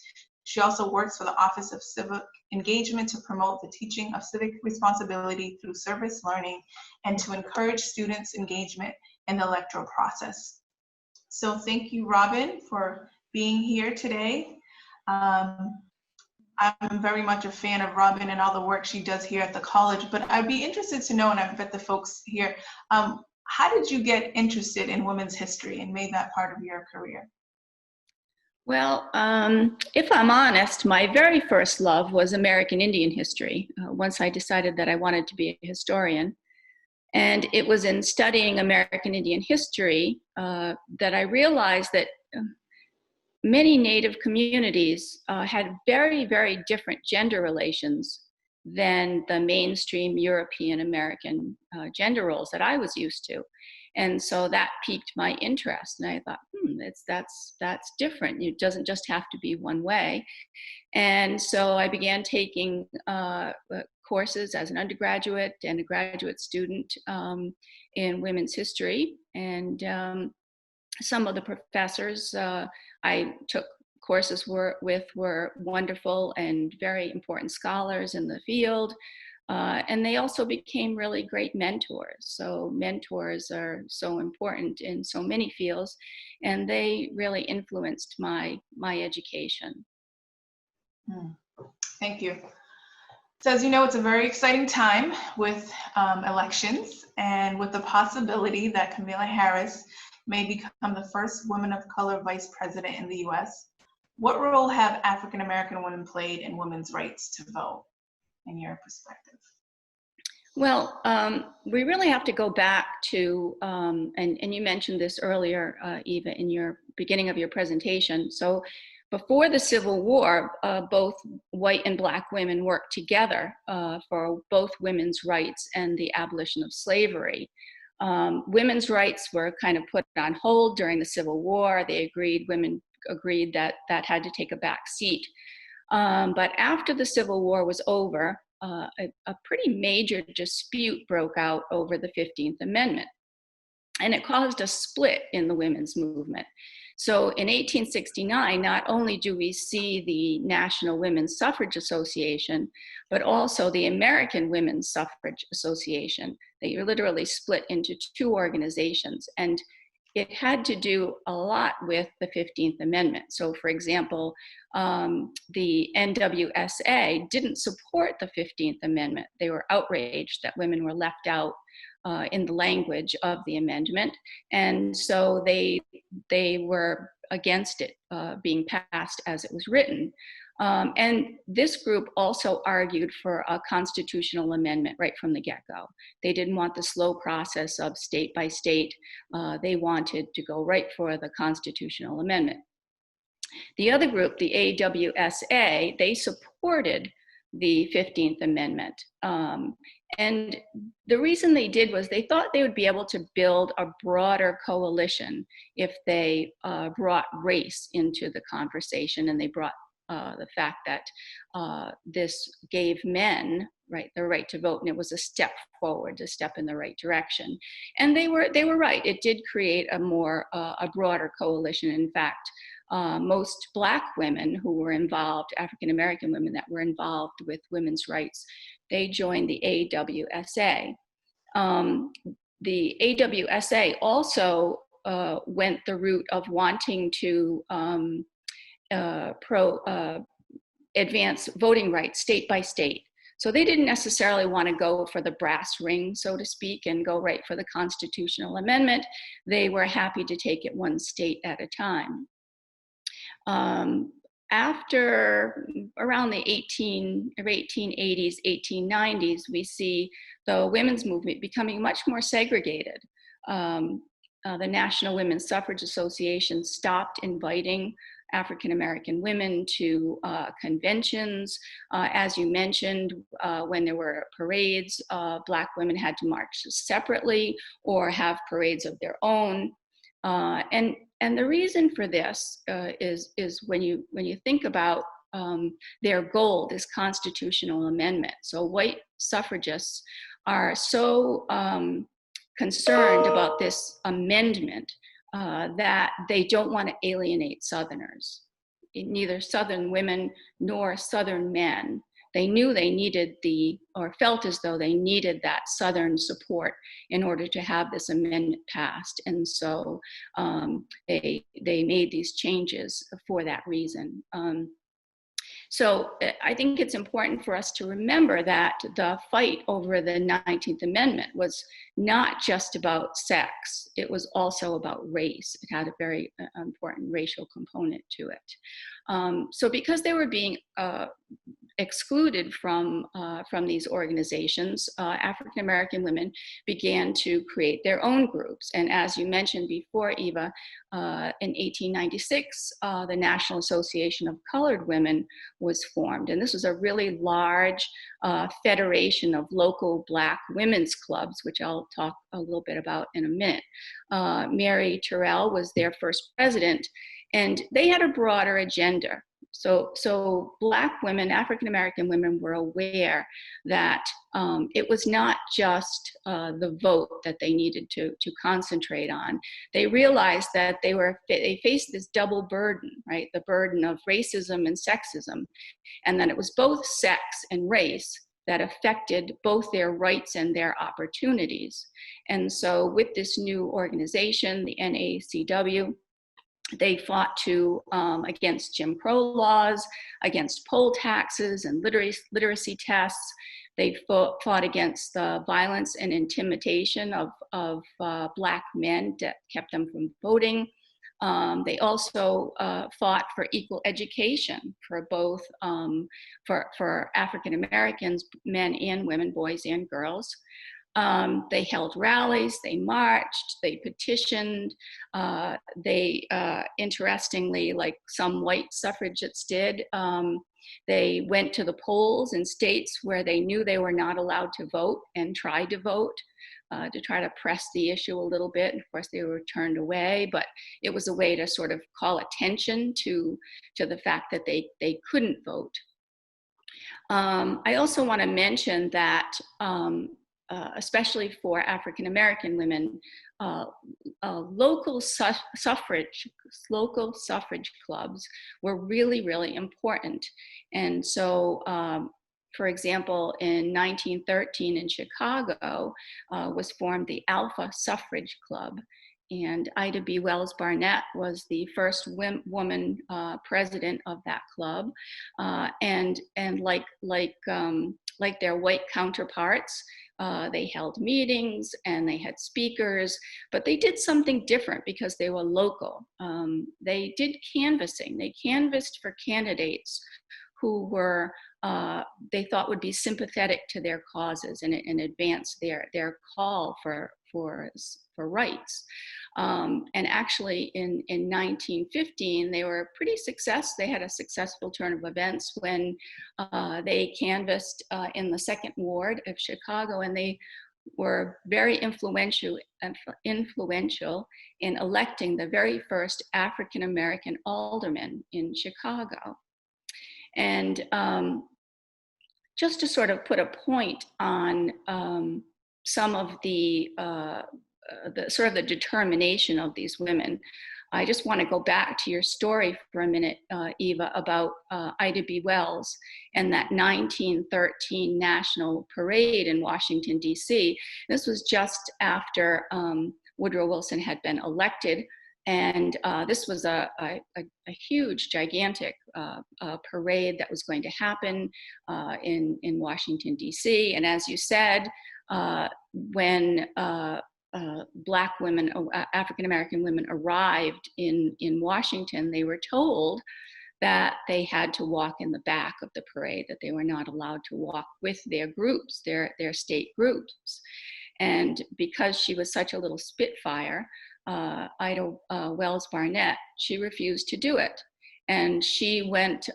She also works for the Office of Civic Engagement to promote the teaching of civic responsibility through service learning and to encourage students' engagement in the electoral process. So thank you, Robin, for being here today. I'm very much a fan of Robin and all the work she does here at the college, but I'd be interested to know, and I bet the folks here, how did you get interested in women's history and made that part of your career? Well, if I'm honest, my very first love was American Indian history, once I decided that I wanted to be a historian. And it was in studying American Indian history that I realized that many Native communities had very, very different gender relations than the mainstream European American gender roles that I was used to. And so that piqued my interest. And I thought, that's different. It doesn't just have to be one way. And so I began taking courses as an undergraduate and a graduate student in women's history. And some of the professors I took courses with were wonderful and very important scholars in the field. And they also became really great mentors. So mentors are so important in so many fields, and they really influenced my education. Thank you. So as you know, it's a very exciting time with elections, and with the possibility that Kamala Harris may become the first woman of color vice president in the US. What role have African American women played in women's rights to vote, in your perspective? Well, we really have to go back to, and you mentioned this earlier, Eva, in your beginning of your presentation. So before the Civil War, both white and Black women worked together for both women's rights and the abolition of slavery. Women's rights were kind of put on hold during the Civil War. Women agreed that that had to take a back seat. But after the Civil War was over, a pretty major dispute broke out over the 15th Amendment. And it caused a split in the women's movement. So in 1869, not only do we see the National Women's Suffrage Association, but also the American Women's Suffrage Association. They literally split into two organizations. And it had to do a lot with the 15th Amendment. So for example, the NWSA didn't support the 15th Amendment. They were outraged that women were left out in the language of the amendment. And so they were against it being passed as it was written. And this group also argued for a constitutional amendment right from the get-go. They didn't want the slow process of state by state. They wanted to go right for the constitutional amendment. The other group, the AWSA, they supported the 15th Amendment. And the reason they did was they thought they would be able to build a broader coalition if they brought race into the conversation, and they brought the fact that this gave men the right to vote, and it was a step forward, a step in the right direction. And they were right. It did create a broader coalition. In fact, most Black women who were involved, African American women that were involved with women's rights, they joined the AWSA. The AWSA also went the route of wanting to advance voting rights state by state. So they didn't necessarily want to go for the brass ring, so to speak, and go right for the constitutional amendment. They were happy to take it one state at a time. After around the 1880s, 1890s, we see the women's movement becoming much more segregated. The National Women's Suffrage Association stopped inviting African American women to conventions. As you mentioned, when there were parades, Black women had to march separately or have parades of their own. And the reason for this is when you think about their goal, this constitutional amendment. So white suffragists are so concerned about this amendment that they don't want to alienate Southerners, neither Southern women nor Southern men. They knew they needed or felt as though they needed that Southern support in order to have this amendment passed. And so they made these changes for that reason. So I think it's important for us to remember that the fight over the 19th Amendment was not just about sex, it was also about race. It had a very important racial component to it. So because they were being excluded from these organizations, African American women began to create their own groups. And as you mentioned before, Eva, in 1896, the National Association of Colored Women was formed. And this was a really large federation of local Black women's clubs, which I'll talk a little bit about in a minute. Mary Terrell was their first president, and they had a broader agenda. So Black women, African American women, were aware that it was not just the vote that they needed to concentrate on. They realized that they faced this double burden, right? The burden of racism and sexism, and that it was both sex and race that affected both their rights and their opportunities. And so with this new organization, the NACW, they fought against Jim Crow laws, against poll taxes and literacy tests. They fought against the violence and intimidation of Black men that kept them from voting. They also fought for equal education for both, for African Americans, men and women, boys and girls. They held rallies, they marched, they petitioned, interestingly, like some white suffragettes did, they went to the polls in states where they knew they were not allowed to vote and tried to vote to try to press the issue a little bit. And of course, they were turned away, but it was a way to sort of call attention to the fact that they couldn't vote. I also want to mention that especially for African American women, local suffrage clubs were really, really important. And so, for example, in 1913 in Chicago was formed the Alpha Suffrage Club. And Ida B. Wells Barnett was the first woman president of that club. And like their white counterparts, they held meetings and they had speakers, but they did something different because they were local. They did canvassing. They canvassed for candidates who were, they thought would be sympathetic to their causes and advance their call for rights. And actually in 1915, they were pretty they had a successful turn of events when they canvassed in the Second Ward of Chicago, and they were very influential in electing the very first African-American alderman in Chicago. And just to sort of put a point on some of the sort of the determination of these women, I just want to go back to your story for a minute, Eva, about Ida B. Wells and that 1913 National Parade in Washington, D.C. This was just after Woodrow Wilson had been elected. And this was a huge, gigantic parade that was going to happen in Washington, D.C. And as you said, when Black women, African-American women arrived in Washington, they were told that they had to walk in the back of the parade, that they were not allowed to walk with their groups, their state groups. And because she was such a little spitfire, Ida Wells Barnett, she refused to do it. And she went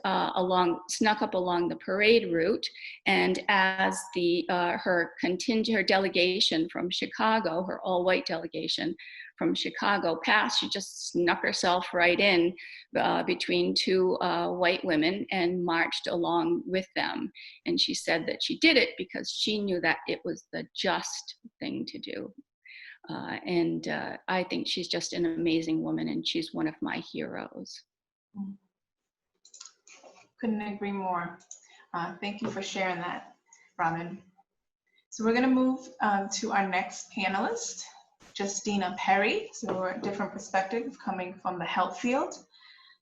snuck up along the parade route, and as her delegation from Chicago, her all-white delegation from Chicago passed, she just snuck herself right in between two white women and marched along with them. And she said that she did it because she knew that it was the just thing to do. And I think she's just an amazing woman, and she's one of my heroes. Couldn't agree more. Thank you for sharing that, Robin. So we're gonna move to our next panelist, Justina Perry. So we're a different perspective coming from the health field.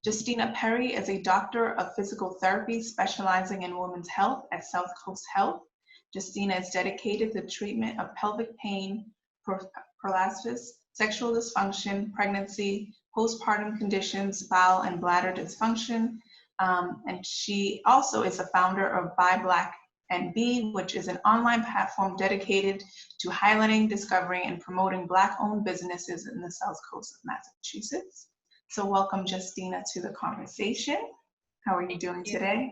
Justina Perry is a doctor of physical therapy specializing in women's health at South Coast Health. Justina is dedicated to the treatment of pelvic pain, paralysis, sexual dysfunction, pregnancy, postpartum conditions, bowel and bladder dysfunction, And she also is the founder of Buy Black and Be, which is an online platform dedicated to highlighting, discovering, and promoting Black-owned businesses in the South Coast of Massachusetts. So welcome, Justina, to the conversation. How are you doing today?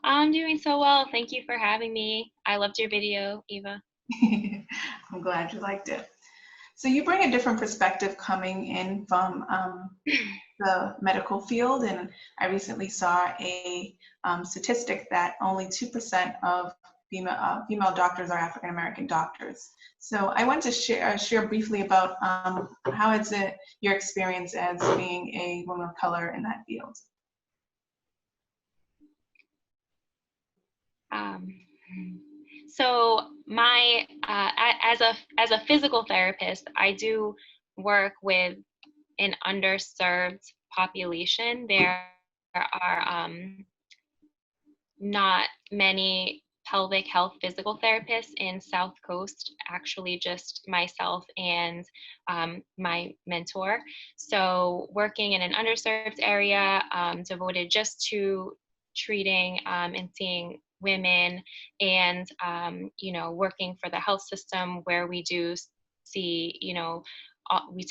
I'm doing so well. Thank you for having me. I loved your video, Eva. I'm glad you liked it. So you bring a different perspective coming in from the medical field, and I recently saw a statistic that only 2% of female doctors are African American doctors. So I want to share briefly about how is it your experience as being a woman of color in that field? So my as a physical therapist, I do work with an underserved population. There are not many pelvic health physical therapists in South Coast, actually just myself and my mentor. So working in an underserved area, devoted just to treating and seeing women, and working for the health system where we do see, we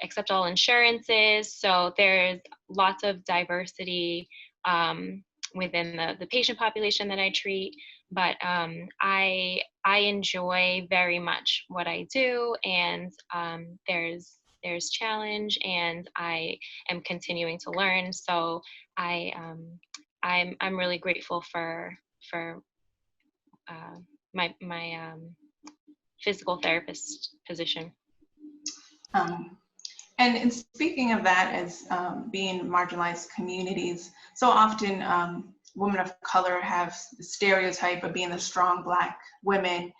accept all insurances. So there's lots of diversity within the patient population that I treat. But I enjoy very much what I do, and there's challenge, and I am continuing to learn. So I'm really grateful for my physical therapist position. And in speaking of that, as being marginalized communities, so often women of color have the stereotype of being the strong Black women.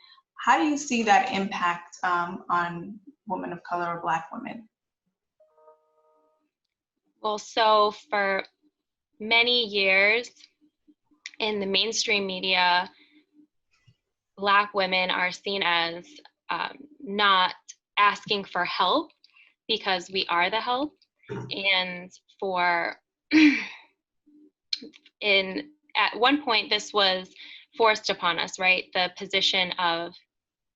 How do you see that impact on women of color or Black women? Well, so for many years in the mainstream media, Black women are seen as not asking for help because we are the help. And at one point, this was forced upon us, right? The position of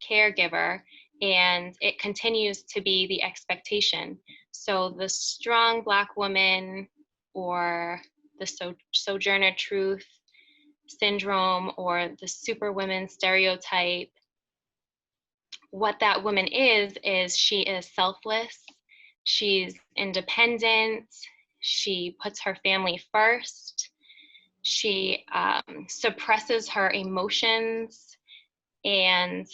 caregiver, and it continues to be the expectation. So the strong Black woman, or the Sojourner Truth syndrome, or the superwoman stereotype, what that woman is she is selfless, she's independent, she puts her family first, she suppresses her emotions, and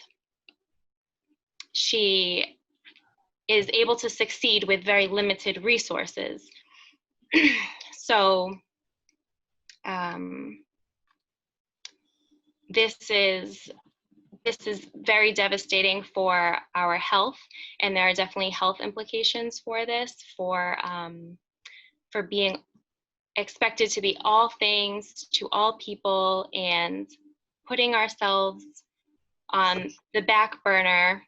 she is able to succeed with very limited resources. So this is very devastating for our health, and there are definitely health implications for this, for being expected to be all things to all people and putting ourselves on the back burner.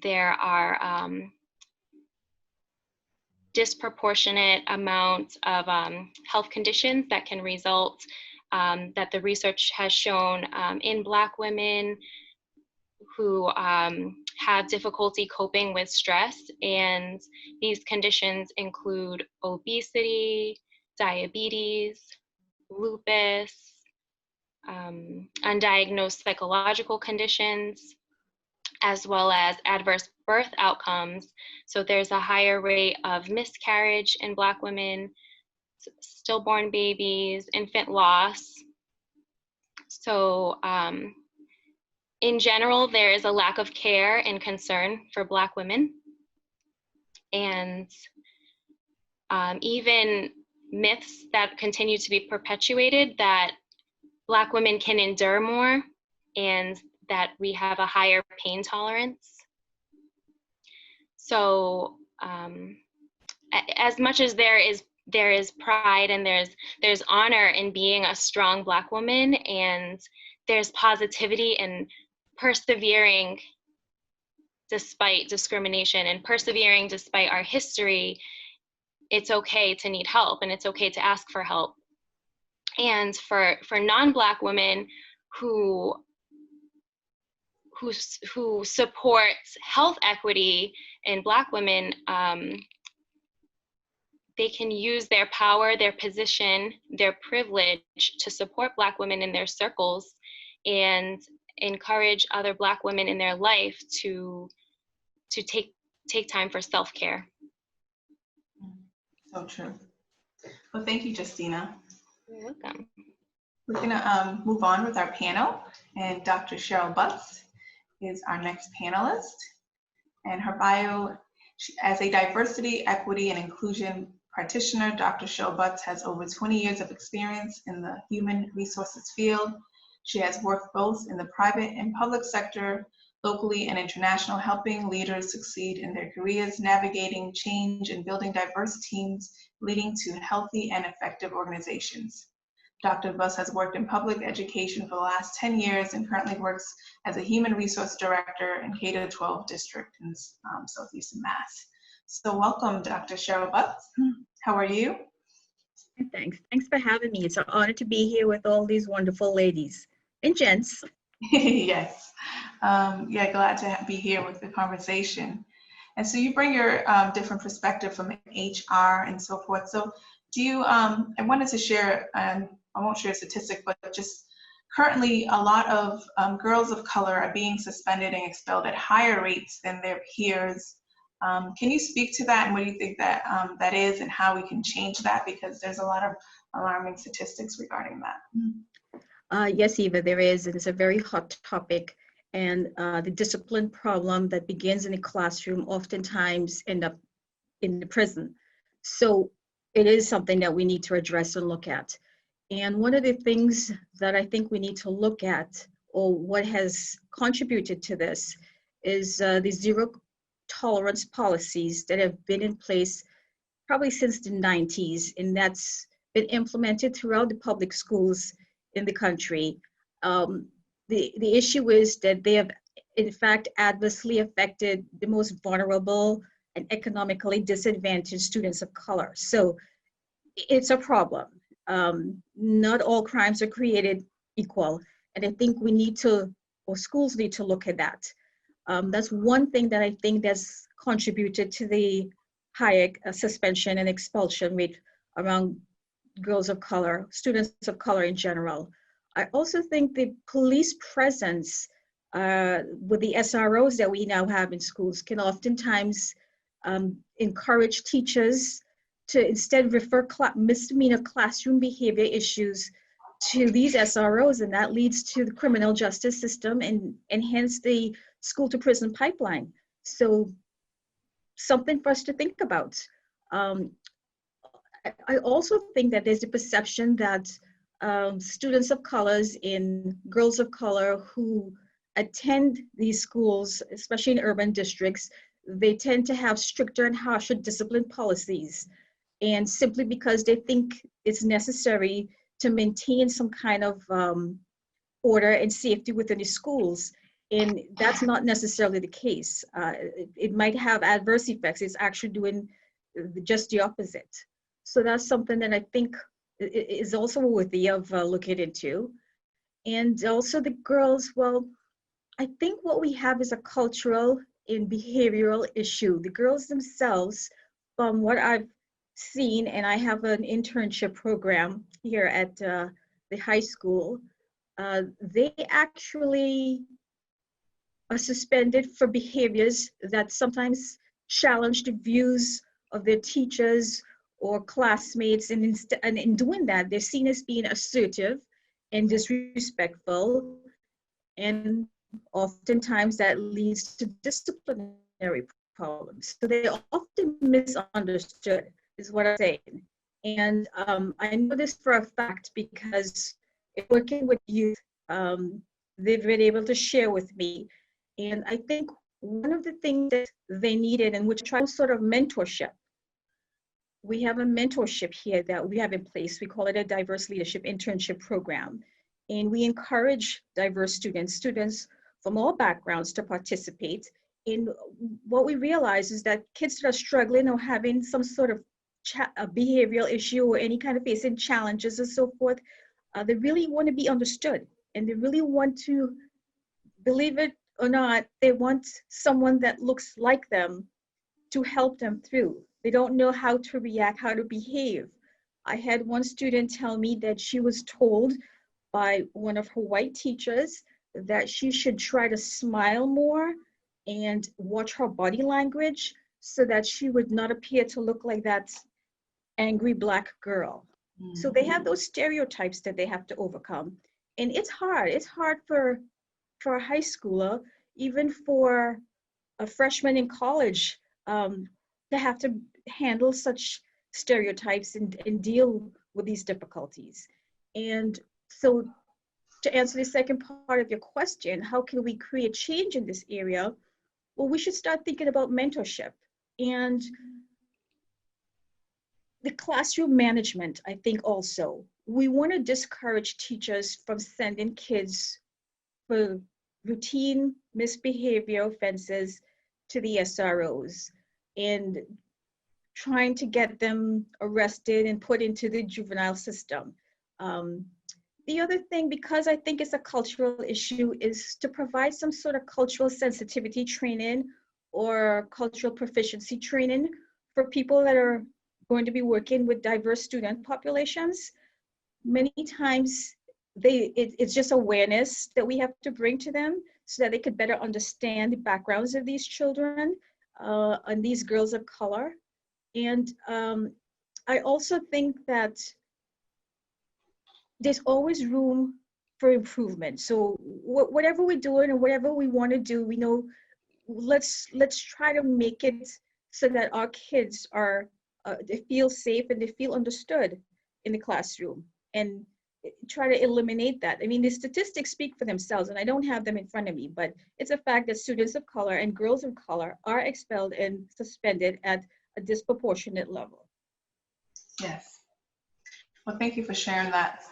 There are disproportionate amounts of health conditions that can result, that the research has shown in Black women who have difficulty coping with stress. And these conditions include obesity, diabetes, lupus, undiagnosed psychological conditions, as well as adverse birth outcomes. So there's a higher rate of miscarriage in Black women, stillborn babies, infant loss. So in general, there is a lack of care and concern for Black women. And even myths that continue to be perpetuated, that Black women can endure more and that we have a higher pain tolerance. So as much as there is pride and there's honor in being a strong Black woman, and there's positivity in persevering despite discrimination and persevering despite our history, it's okay to need help and it's okay to ask for help. And for non-Black women who supports health equity in Black women, they can use their power, their position, their privilege to support Black women in their circles and encourage other Black women in their life to take time for self-care. So true. Well, thank you, Justina. You're welcome. We're gonna move on with our panel, and Dr. Cheryl Butts is our next panelist. And her bio, as a diversity, equity, and inclusion practitioner, Dr. Cheryl Butts has over 20 years of experience in the human resources field. She has worked both in the private and public sector, locally and international, helping leaders succeed in their careers, navigating change and building diverse teams, leading to healthy and effective organizations. Dr. Butts has worked in public education for the last 10 years and currently works as a human resource director in K-12 district in Southeastern Mass. So welcome, Dr. Cheryl Butts. How are you? Thanks for having me. It's an honor to be here with all these wonderful ladies and gents. Yes. Yeah, glad to be here with the conversation. And so you bring your different perspective from HR and so forth. So do you, I wanted to share, I won't share a statistic, but just currently a lot of girls of color are being suspended and expelled at higher rates than their peers. Can you speak to that, and what do you think that that is, and how we can change that? Because there's a lot of alarming statistics regarding that. Yes, Eva, there is, and it's a very hot topic. And the discipline problem that begins in a classroom oftentimes end up in the prison. So it is something that we need to address and look at. And one of the things that I think we need to look at, or what has contributed to this, is the zero tolerance policies that have been in place probably since the 90s, and that's been implemented throughout the public schools in the country. The issue is that they have, in fact, adversely affected the most vulnerable and economically disadvantaged students of color. So it's a problem. Not all crimes are created equal, and I think we need to, or schools need to look at that. That's one thing that I think that's contributed to the higher suspension and expulsion rate around girls of color, students of color in general. I also think the police presence with the SROs that we now have in schools can oftentimes encourage teachers to instead refer misdemeanor classroom behavior issues to these SROs, and that leads to the criminal justice system and hence the school to prison pipeline. So something for us to think about. I also think that there's a perception that students of colors and girls of color who attend these schools, especially in urban districts, they tend to have stricter and harsher discipline policies. And simply because they think it's necessary to maintain some kind of order and safety within the schools. And that's not necessarily the case. It might have adverse effects. It's actually doing just the opposite. So that's something that I think is also worthy of looking into. And also the girls, well, I think what we have is a cultural and behavioral issue. The girls themselves, from what I've seen, and I have an internship program here at the high school, they actually are suspended for behaviors that sometimes challenge the views of their teachers or classmates, and in doing that, they're seen as being assertive and disrespectful, and oftentimes that leads to disciplinary problems. So they're often misunderstood, is what I'm saying. And I know this for a fact because working with youth, they've been able to share with me. And I think one of the things that they needed, and which try sort of mentorship. We have a mentorship here that we have in place. We call it a diverse leadership internship program. And we encourage diverse students from all backgrounds to participate. And what we realize is that kids that are struggling or having some sort of a behavioral issue or any kind of facing challenges and so forth, they really want to be understood, and they really want to, believe it or not, they want someone that looks like them to help them through. They don't know how to react, how to behave. I had one student tell me that she was told by one of her white teachers that she should try to smile more and watch her body language so that she would not appear to look like that angry Black girl. So they have those stereotypes that they have to overcome. And it's hard. It's hard for a high schooler, even for a freshman in college, to have to handle such stereotypes and deal with these difficulties. And so to answer the second part of your question, how can we create change in this area? Well, we should start thinking about mentorship and the classroom management. I think also, we want to discourage teachers from sending kids for routine misbehavior offenses to the SROs and trying to get them arrested and put into the juvenile system. The other thing, because I think it's a cultural issue, is to provide some sort of cultural sensitivity training or cultural proficiency training for people that are going to be working with diverse student populations. Many times it's just awareness that we have to bring to them so that they could better understand the backgrounds of these children and these girls of color. And I also think that there's always room for improvement. So whatever we're doing and whatever we want to do, we know, let's try to make it so that our kids are, they feel safe and they feel understood in the classroom, and try to eliminate that. I mean, the statistics speak for themselves, and I don't have them in front of me, but it's a fact that students of color and girls of color are expelled and suspended at a disproportionate level. Yes. Well, thank you for sharing that.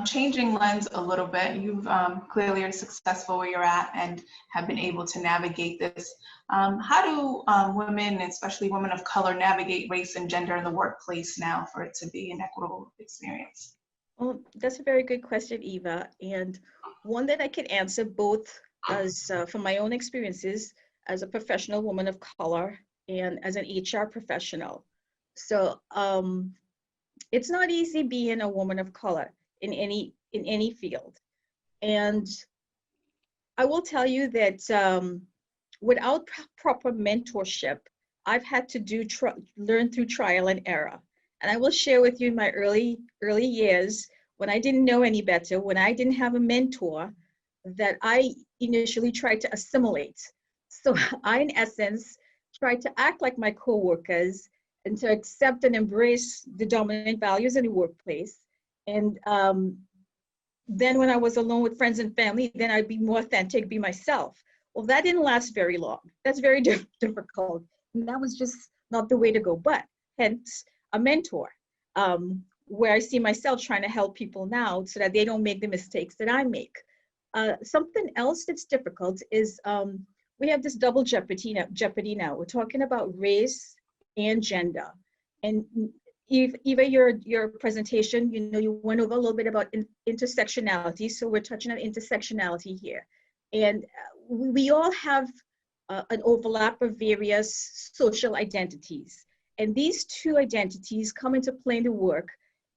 Changing lens a little bit, you've clearly are successful where you're at and have been able to navigate this. How do women, especially women of color, navigate race and gender in the workplace now for it to be an equitable experience? Well, that's a very good question, Eva, and one that I can answer both as from my own experiences as a professional woman of color and as an HR professional. So it's not easy being a woman of color in any field. And I will tell you that without proper mentorship, I've had to learn through trial and error. And I will share with you in my early years, when I didn't know any better, when I didn't have a mentor, that I initially tried to assimilate. So I, in essence, tried to act like my coworkers and to accept and embrace the dominant values in the workplace. And then when I was alone with friends and family, then I'd be more authentic, be myself. Well, that didn't last very long. That's very difficult. And that was just not the way to go, but hence a mentor, where I see myself trying to help people now so that they don't make the mistakes that I make. Something else that's difficult is we have this double jeopardy now. We're talking about race and gender. And Eva, your presentation, you went over a little bit about intersectionality. So we're touching on intersectionality here. And we all have an overlap of various social identities. And these two identities come into play in the work,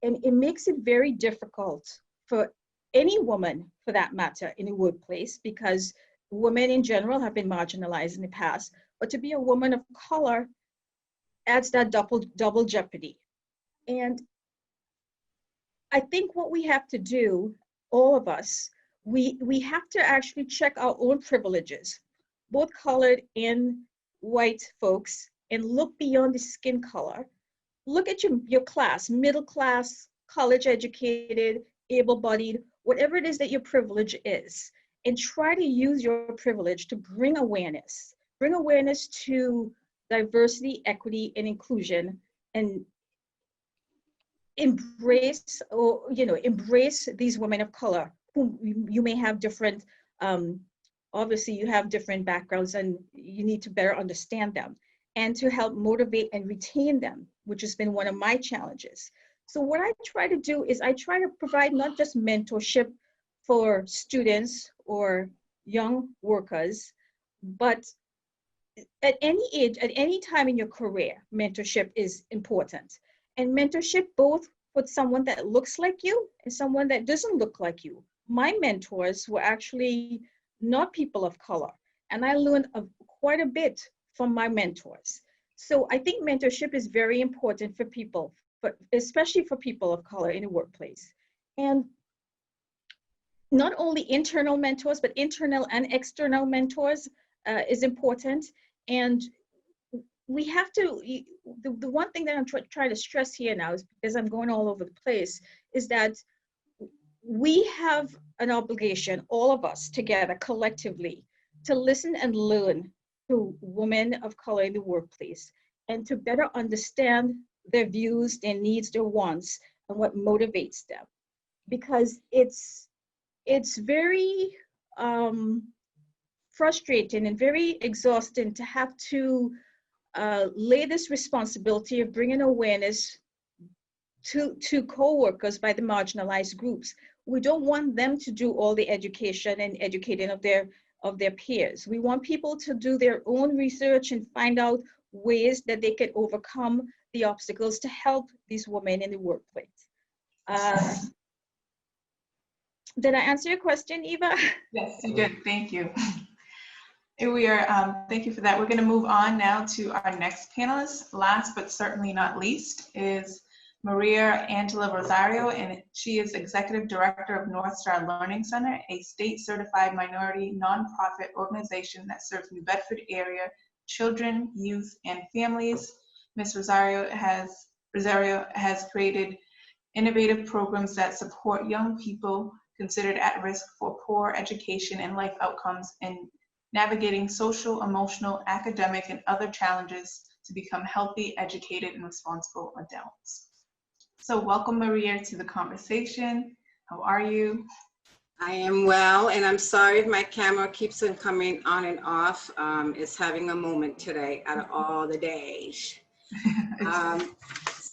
and it makes it very difficult for any woman, for that matter, in the workplace, because women in general have been marginalized in the past, but to be a woman of color adds that double jeopardy. And I think what we have to do, all of us, we have to actually check our own privileges, both colored and white folks, and look beyond the skin color. Look at your class, middle class, college educated, able-bodied, whatever it is that your privilege is, and try to use your privilege to bring awareness to diversity, equity, and inclusion, and embrace these women of color whom you may have different, obviously you have different backgrounds and you need to better understand them. and to help motivate and retain them, which has been one of my challenges. So what I try to do is I try to provide not just mentorship for students or young workers, but at any age, at any time in your career, mentorship is important. And mentorship both with someone that looks like you and someone that doesn't look like you. My mentors were actually not people of color, and I learned quite a bit from my mentors. So I think mentorship is very important for people, but especially for people of color in the workplace. And not only internal mentors, but internal and external mentors is important. And we have to, the one thing that I'm trying to stress here now is, because I'm going all over the place, is that we have an obligation, all of us together collectively, to listen and learn to women of color in the workplace and to better understand their views, their needs, their wants, and what motivates them. Because it's very frustrating and very exhausting to have to lay this responsibility of bringing awareness to co-workers by the marginalized groups. We don't want them to do all the education and educating of their peers. We want people to do their own research and find out ways that they can overcome the obstacles to help these women in the workplace. Did I answer your question, Eva? Yes, you did. Thank you. Here we are. Thank you for that. We're going to move on now to our next panelist. Last but certainly not least is Maria Angela Rosario, and she is Executive Director of North Star Learning Center, a state-certified minority nonprofit organization that serves New Bedford area children, youth, and families. Ms. Rosario has created innovative programs that support young people considered at risk for poor education and life outcomes in navigating social, emotional, academic, and other challenges to become healthy, educated, and responsible adults. So welcome, Maria, to the conversation. How are you? I am well, and I'm sorry if my camera keeps on coming on and off. It's having a moment today out of all the days.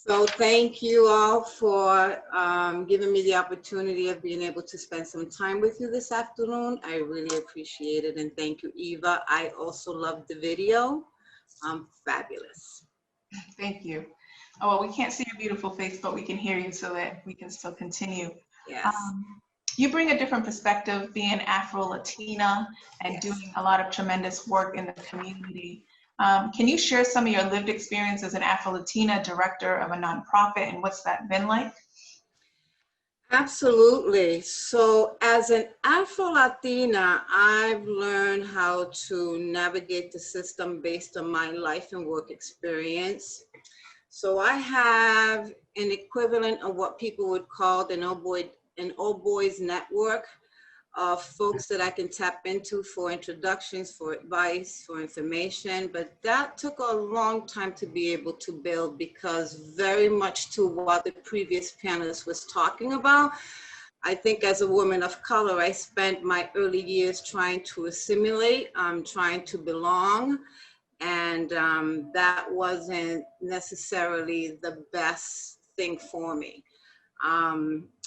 So thank you all for giving me the opportunity of being able to spend some time with you this afternoon. I really appreciate it, and thank you, Eva. I also love the video. Fabulous. Thank you. Oh, well, we can't see your beautiful face, but we can hear you so that we can still continue. Yes. You bring a different perspective, being Afro-Latina and Yes. doing a lot of tremendous work in the community. Can you share some of your lived experience as an Afro-Latina director of a nonprofit, and what's that been like? Absolutely. So as an Afro-Latina, I've learned how to navigate the system based on my life and work experience. So I have an equivalent of what people would call an all boys network of folks that I can tap into for introductions, for advice, for information. But that took a long time to be able to build, because very much to what the previous panelist was talking about, I think as a woman of color, I spent my early years trying to assimilate, trying to belong. And that wasn't necessarily the best thing for me.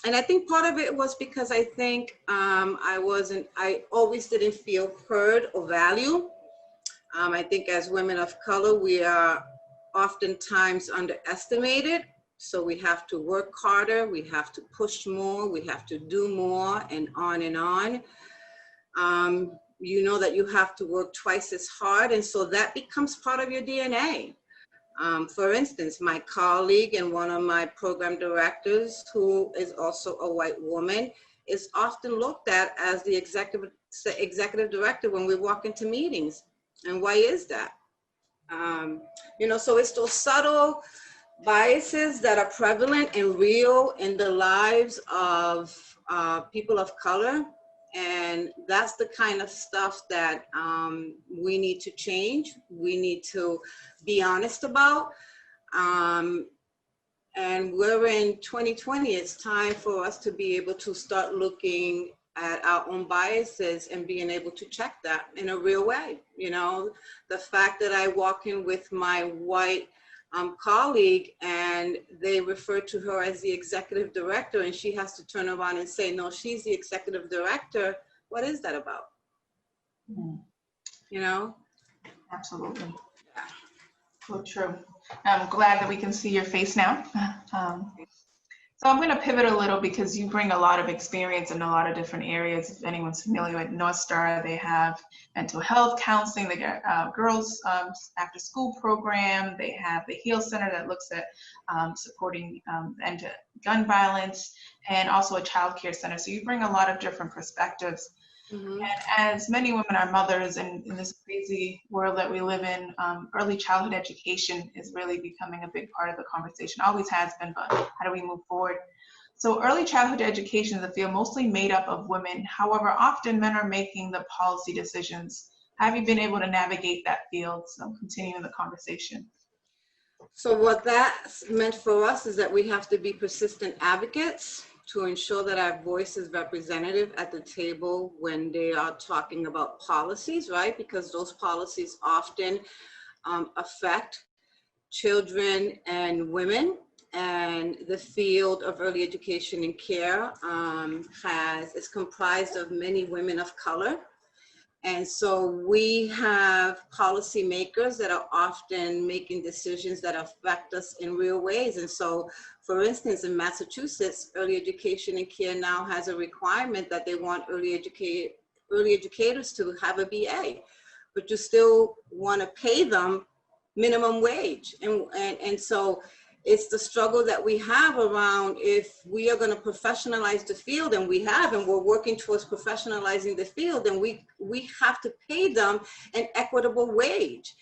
And I think part of it was because I think I always didn't feel heard or valued. I think as women of color, we are oftentimes underestimated. So we have to work harder, we have to push more, we have to do more, and on and on. You know that you have to work twice as hard, and so that becomes part of your DNA. For instance, my colleague and one of my program directors, who is also a white woman, is often looked at as the executive director when we walk into meetings. And why is that? You know, so it's those subtle biases that are prevalent and real in the lives of people of color. And that's the kind of stuff that we need to change. We need to be honest about. And we're in 2020. It's time for us to be able to start looking at our own biases and being able to check that in a real way. You know, the fact that I walk in with my white colleague and they refer to her as the executive director and she has to turn around and say, no, she's the executive director. What is that about? You know? Absolutely. So true. I'm glad that we can see your face now. So I'm going to pivot a little because you bring a lot of experience in a lot of different areas. If anyone's familiar with North Star, they have mental health counseling, they got girls after school program, they have the Heal Center that looks at supporting end to gun violence, and also a child care center. So you bring a lot of different perspectives. And as many women are mothers, and in this crazy world that we live in, early childhood education is really becoming a big part of the conversation. Always has been, but how do we move forward? So early childhood education is a field mostly made up of women. However, often men are making the policy decisions. Have you been able to navigate that field? So continuing the conversation. So what that's meant for us is that we have to be persistent advocates to ensure that our voice is representative at the table when they are talking about policies, right? Because those policies often affect children and women, and the field of early education and care is comprised of many women of color. And so we have policymakers that are often making decisions that affect us in real ways. And so, for instance, in Massachusetts, early education and care now has a requirement that they want early educators to have a BA, but you still want to pay them minimum wage. And so it's the struggle that we have around if we are going to professionalize the field, and we have, and we're working towards professionalizing the field, and we have to pay them an equitable wage.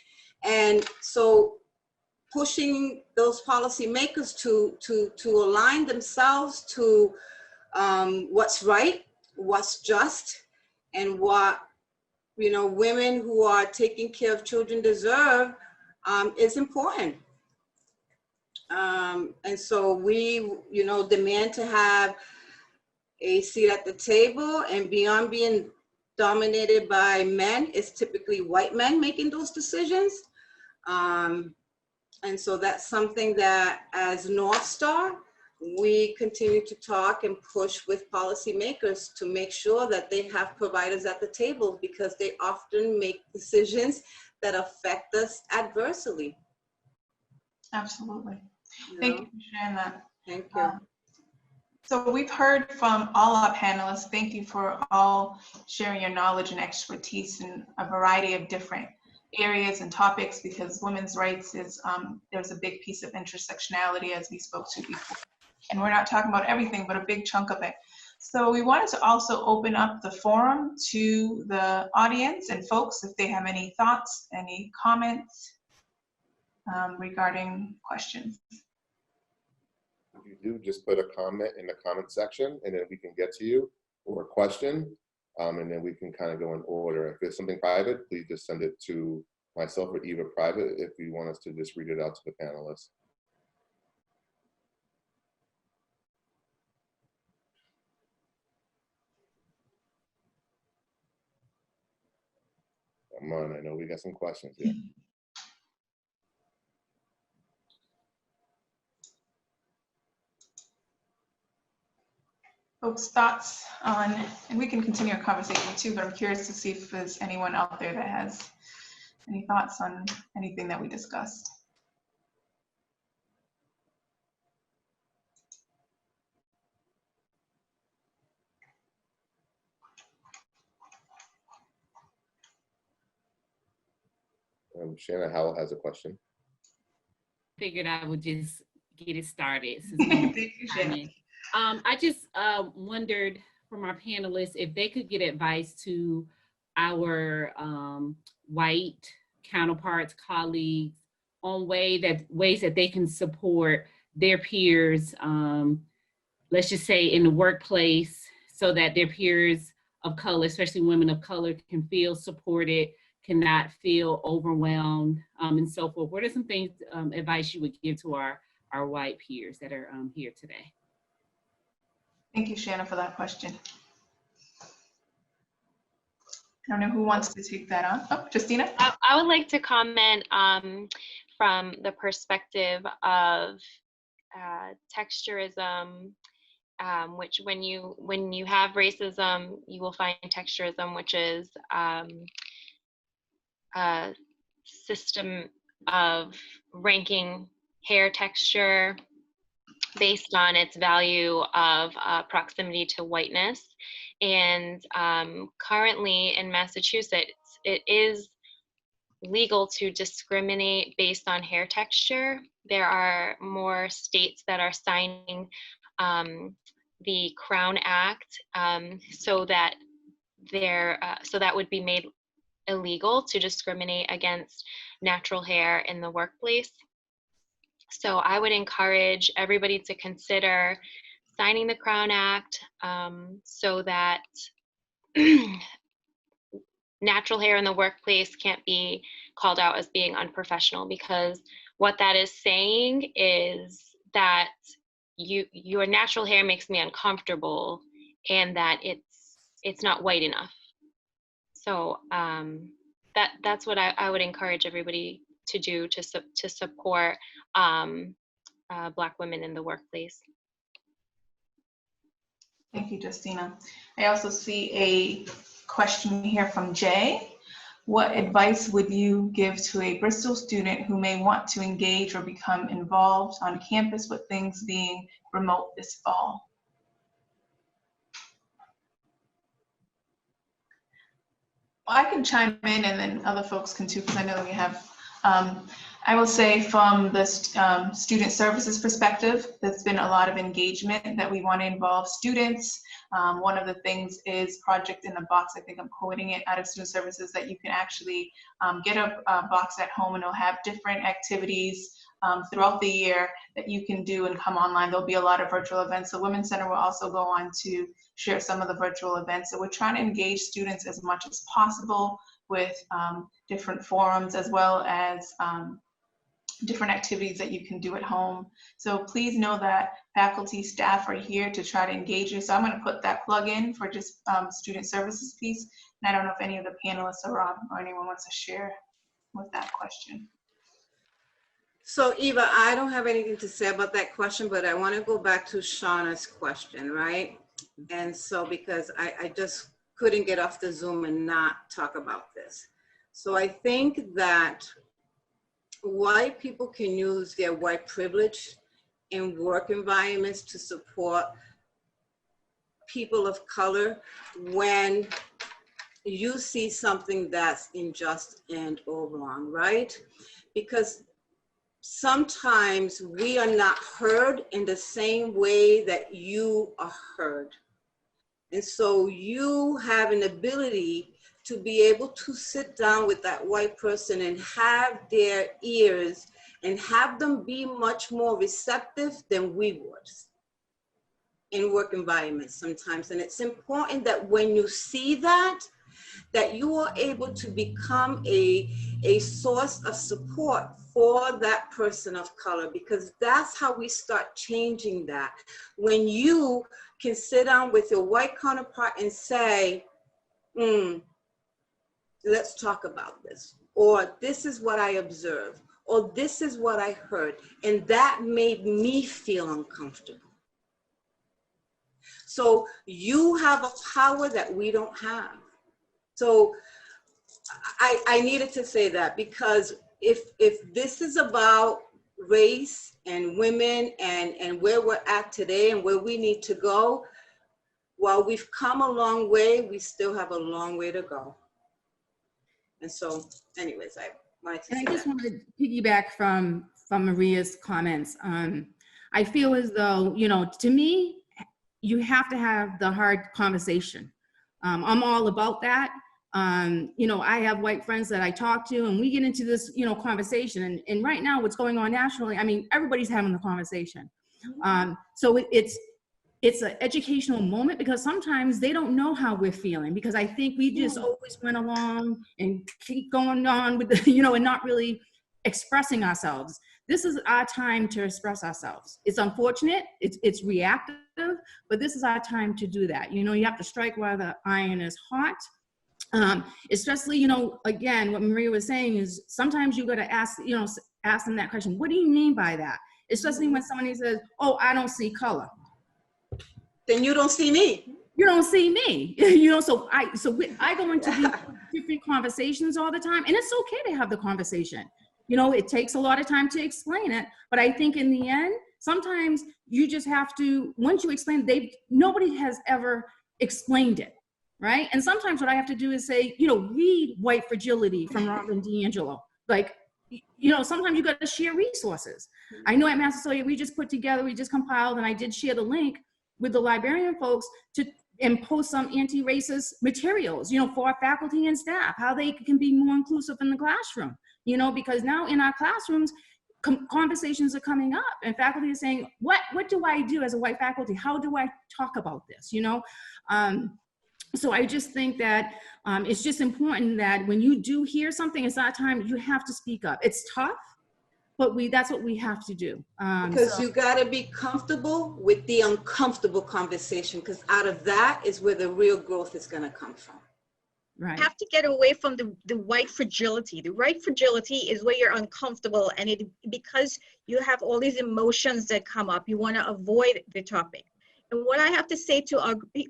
And so pushing those policymakers to align themselves to what's right, what's just, and what, you know, women who are taking care of children deserve is important. And so we, you know, demand to have a seat at the table, and beyond being dominated by men, it's typically white men making those decisions. And so that's something that as North Star, we continue to talk and push with policymakers to make sure that they have providers at the table, because they often make decisions that affect us adversely. Absolutely. Thank you for sharing that. Thank you. So we've heard from all our panelists. Thank you for all sharing your knowledge and expertise in a variety of different areas and topics, because women's rights is, there's a big piece of intersectionality, as we spoke to before. And we're not talking about everything, but a big chunk of it. So we wanted to also open up the forum to the audience and folks if they have any thoughts, any comments regarding questions. If you do, just put a comment in the comment section, and then we can get to you, or a question, and then we can kind of go in order. If it's something private, please just send it to myself or Eva private if you want us to just read it out to the panelists. Come on, I know we got some questions here. Folks' thoughts on, and we can continue our conversation too, but I'm curious to see if there's anyone out there that has any thoughts on anything that we discussed. Shanna Howell has a question. Figured I would just get it started. Thank you, Shanna. I just wondered from our panelists if they could get advice to our white counterparts, colleagues, on ways that they can support their peers, let's just say in the workplace, so that their peers of color, especially women of color, can feel supported, cannot feel overwhelmed, and so forth. What are some things, advice you would give to our white peers that are here today? Thank you, Shanna, for that question. don't know who wants to take that on. Oh, Justina? I would like to comment from the perspective of texturism, which when you have racism, you will find texturism, which is a system of ranking hair texture based on its value of proximity to whiteness. And currently in Massachusetts, it is legal to discriminate based on hair texture. There are more states that are signing the Crown Act so that that would be made illegal to discriminate against natural hair in the workplace. So I would encourage everybody to consider signing the Crown Act so that natural hair in the workplace can't be called out as being unprofessional, because what that is saying is that your natural hair makes me uncomfortable and that it's not white enough. So that's what I would encourage everybody to do to support Black women in the workplace. Thank you, Justina. I also see a question here from Jay. What advice would you give to a Bristol student who may want to engage or become involved on campus with things being remote this fall? Well, I can chime in and then other folks can too, because I know we have, I will say from the student services perspective, there's been a lot of engagement that we want to involve students. One of the things is Project in a Box. I think I'm quoting it out of student services, that you can actually get a box at home and it'll have different activities throughout the year that you can do and come online. There'll be a lot of virtual events. The Women's Center will also go on to share some of the virtual events. So we're trying to engage students as much as possible with different forums, as well as different activities that you can do at home. So please know that faculty, staff are here to try to engage you. So I'm going to put that plug in for just student services piece. And I don't know if any of the panelists or Rob or anyone wants to share with that question. So Eva, I don't have anything to say about that question, but I want to go back to Shauna's question, right? And so because I just couldn't get off the Zoom and not talk about this. So I think that white people can use their white privilege in work environments to support people of color when you see something that's unjust and or wrong, right? Because sometimes we are not heard in the same way that you are heard. And so you have an ability to be able to sit down with that white person and have their ears and have them be much more receptive than we would in work environments sometimes. And it's important that when you see that you are able to become a source of support for that person of color, because that's how we start changing that. When you can sit down with your white counterpart and say, let's talk about this, or this is what I observed, or this is what I heard, and that made me feel uncomfortable. So you have a power that we don't have. So I needed to say that, because if this is about race and women and where we're at today and where we need to go, while we've come a long way, we still have a long way to go. And so anyways, I wanted to say I just wanted to piggyback from Maria's comments. I feel as though, you know, to me, you have to have the hard conversation. I'm all about that. You know, I have white friends that I talk to and we get into this, you know, conversation. And right now what's going on nationally, I mean, everybody's having the conversation. So it's an educational moment, because sometimes they don't know how we're feeling, because I think we just always went along and keep going on with the, you know, and not really expressing ourselves. This is our time to express ourselves. It's unfortunate, it's reactive, but this is our time to do that. You know, you have to strike while the iron is hot. Especially, you know, again, what Maria was saying is sometimes you got to ask, you know, ask them that question. What do you mean by that? Especially when somebody says, oh, I don't see color. Then you don't see me. You don't see me. You know, so I go into these different conversations all the time, and it's okay to have the conversation. You know, it takes a lot of time to explain it, but I think in the end, sometimes you just have to, once you explain it, nobody has ever explained it. Right? And sometimes what I have to do is say, you know, read White Fragility from Robin DiAngelo. Like, you know, sometimes you got to share resources. I know at Massasoit, we just compiled, and I did share the link with the librarian folks and post some anti-racist materials, you know, for our faculty and staff, how they can be more inclusive in the classroom, you know, because now in our classrooms, conversations are coming up and faculty are saying, what do I do as a white faculty? How do I talk about this, you know? So I just think that it's just important that when you do hear something, it's not time, you have to speak up. It's tough, but that's what we have to do. Because you gotta be comfortable with the uncomfortable conversation, because out of that is where the real growth is gonna come from. Right. You have to get away from the white fragility. The white fragility is where you're uncomfortable, and because you have all these emotions that come up, you wanna avoid the topic. And what I have to say to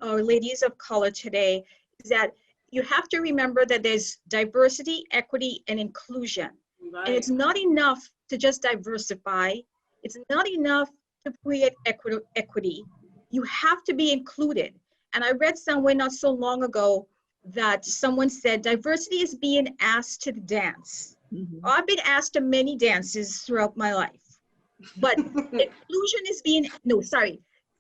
our ladies of color today is that you have to remember that there's diversity, equity, and inclusion. Right. And it's not enough to just diversify. It's not enough to create equity. You have to be included. And I read somewhere not so long ago that someone said diversity is being asked to dance. Mm-hmm. I've been asked to many dances throughout my life, but inclusion is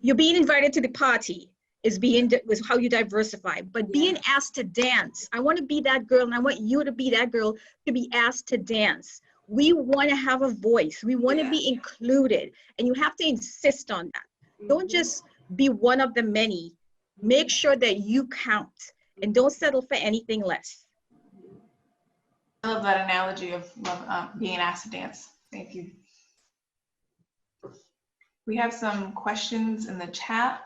you're being invited to the party was how you diversify, but being asked to dance. I want to be that girl, and I want you to be that girl to be asked to dance. We want to have a voice. We want to be included, and you have to insist on that. Mm-hmm. Don't just be one of the many. Make sure that you count, and don't settle for anything less. I love that analogy of being asked to dance. Thank you. We have some questions in the chat.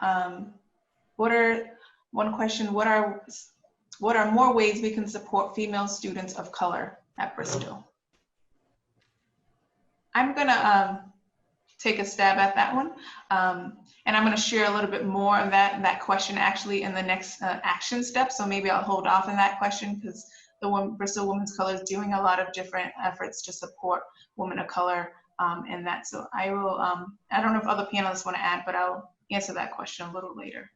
One question, what are more ways we can support female students of color at Bristol? I'm gonna take a stab at that one. And I'm gonna share a little bit more of that question actually in the next action step. So maybe I'll hold off on that question because the Bristol Women's Color is doing a lot of different efforts to support women of color in that. So I will, I don't know if other panelists want to add, but I'll answer that question a little later.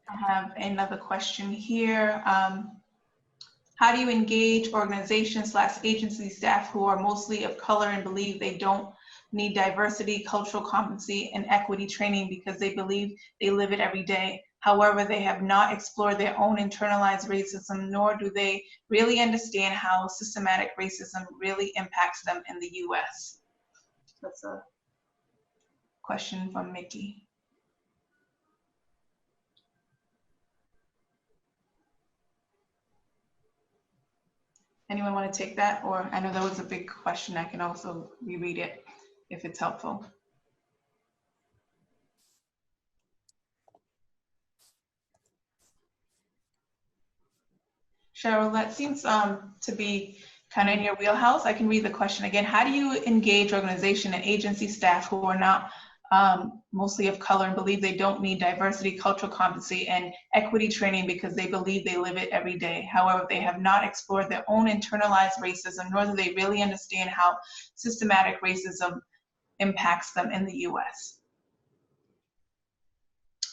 I have another question here. How do you engage organizations/agency staff who are mostly of color and believe they don't need diversity, cultural competency, and equity training because they believe they live it every day? However, they have not explored their own internalized racism, nor do they really understand how systematic racism really impacts them in the US. That's a question from Mickey. Anyone want to take that? Or I know that was a big question. I can also reread it if it's helpful. Cheryl, that seems to be kind of in your wheelhouse. I can read the question again. How do you engage organization and agency staff who are not mostly of color and believe they don't need diversity, cultural competency, and equity training because they believe they live it every day? However, they have not explored their own internalized racism, nor do they really understand how systematic racism impacts them in the US.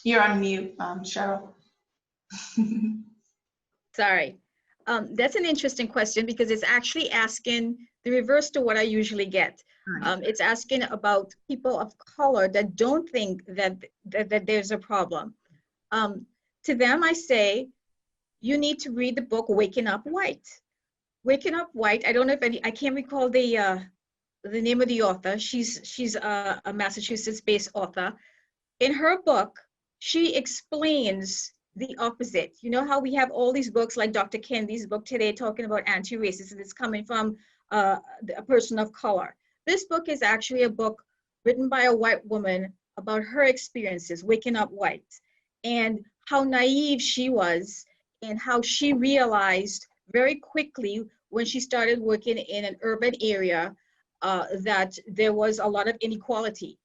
You're on mute, Cheryl. Sorry. That's an interesting question because it's actually asking the reverse to what I usually get. It's asking about people of color that don't think that there's a problem. To them, I say, you need to read the book Waking Up White. Waking Up White, I don't know if I can't recall the name of the author. She's a Massachusetts-based author. In her book, she explains the opposite. You know how we have all these books like Dr. Kennedy's book today talking about anti-racism. It's coming from a person of color. This book is actually a book written by a white woman about her experiences, waking up white, and how naive she was and how she realized very quickly when she started working in an urban area that there was a lot of inequality.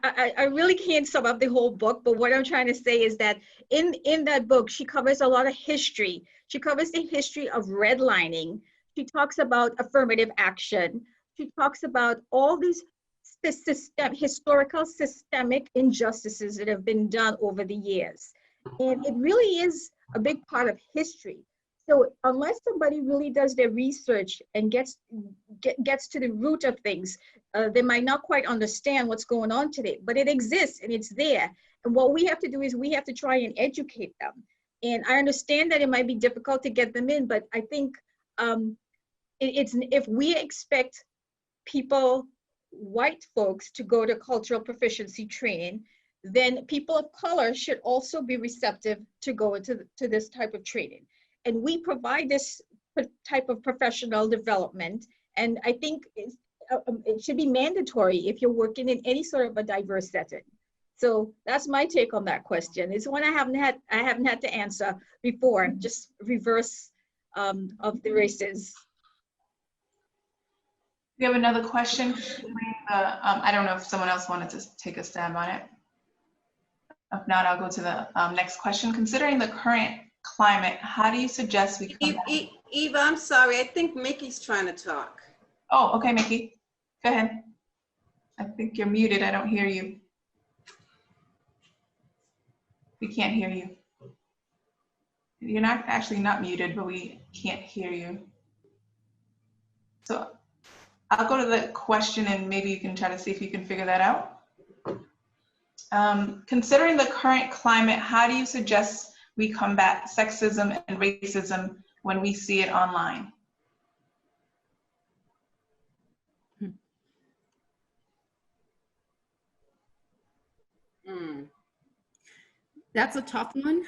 I really can't sum up the whole book, but what I'm trying to say is that in that book, she covers a lot of history. She covers the history of redlining. She talks about affirmative action. She talks about all these historical systemic injustices that have been done over the years. And it really is a big part of history. So unless somebody really does their research and gets to the root of things, they might not quite understand what's going on today, but it exists and it's there. And what we have to do is we have to try and educate them. And I understand that it might be difficult to get them in, but I think if we expect people, white folks, to go to cultural proficiency training, then people of color should also be receptive to go into this type of training. And we provide this type of professional development. And I think it should be mandatory if you're working in any sort of a diverse setting. So that's my take on that question. It's one I haven't had to answer before, just reverse of the races. We have another question. I don't know if someone else wanted to take a stab on it. If not, I'll go to the next question. Considering the current climate, how do you suggest we come back? Eva, I'm sorry. I think Mickey's trying to talk. Oh, okay, Mickey. Go ahead. I think you're muted. I don't hear you. We can't hear you. You're not muted, but we can't hear you. So I'll go to the question and maybe you can try to see if you can figure that out. Considering the current climate, how do you suggest we combat sexism and racism when we see it online? That's a tough one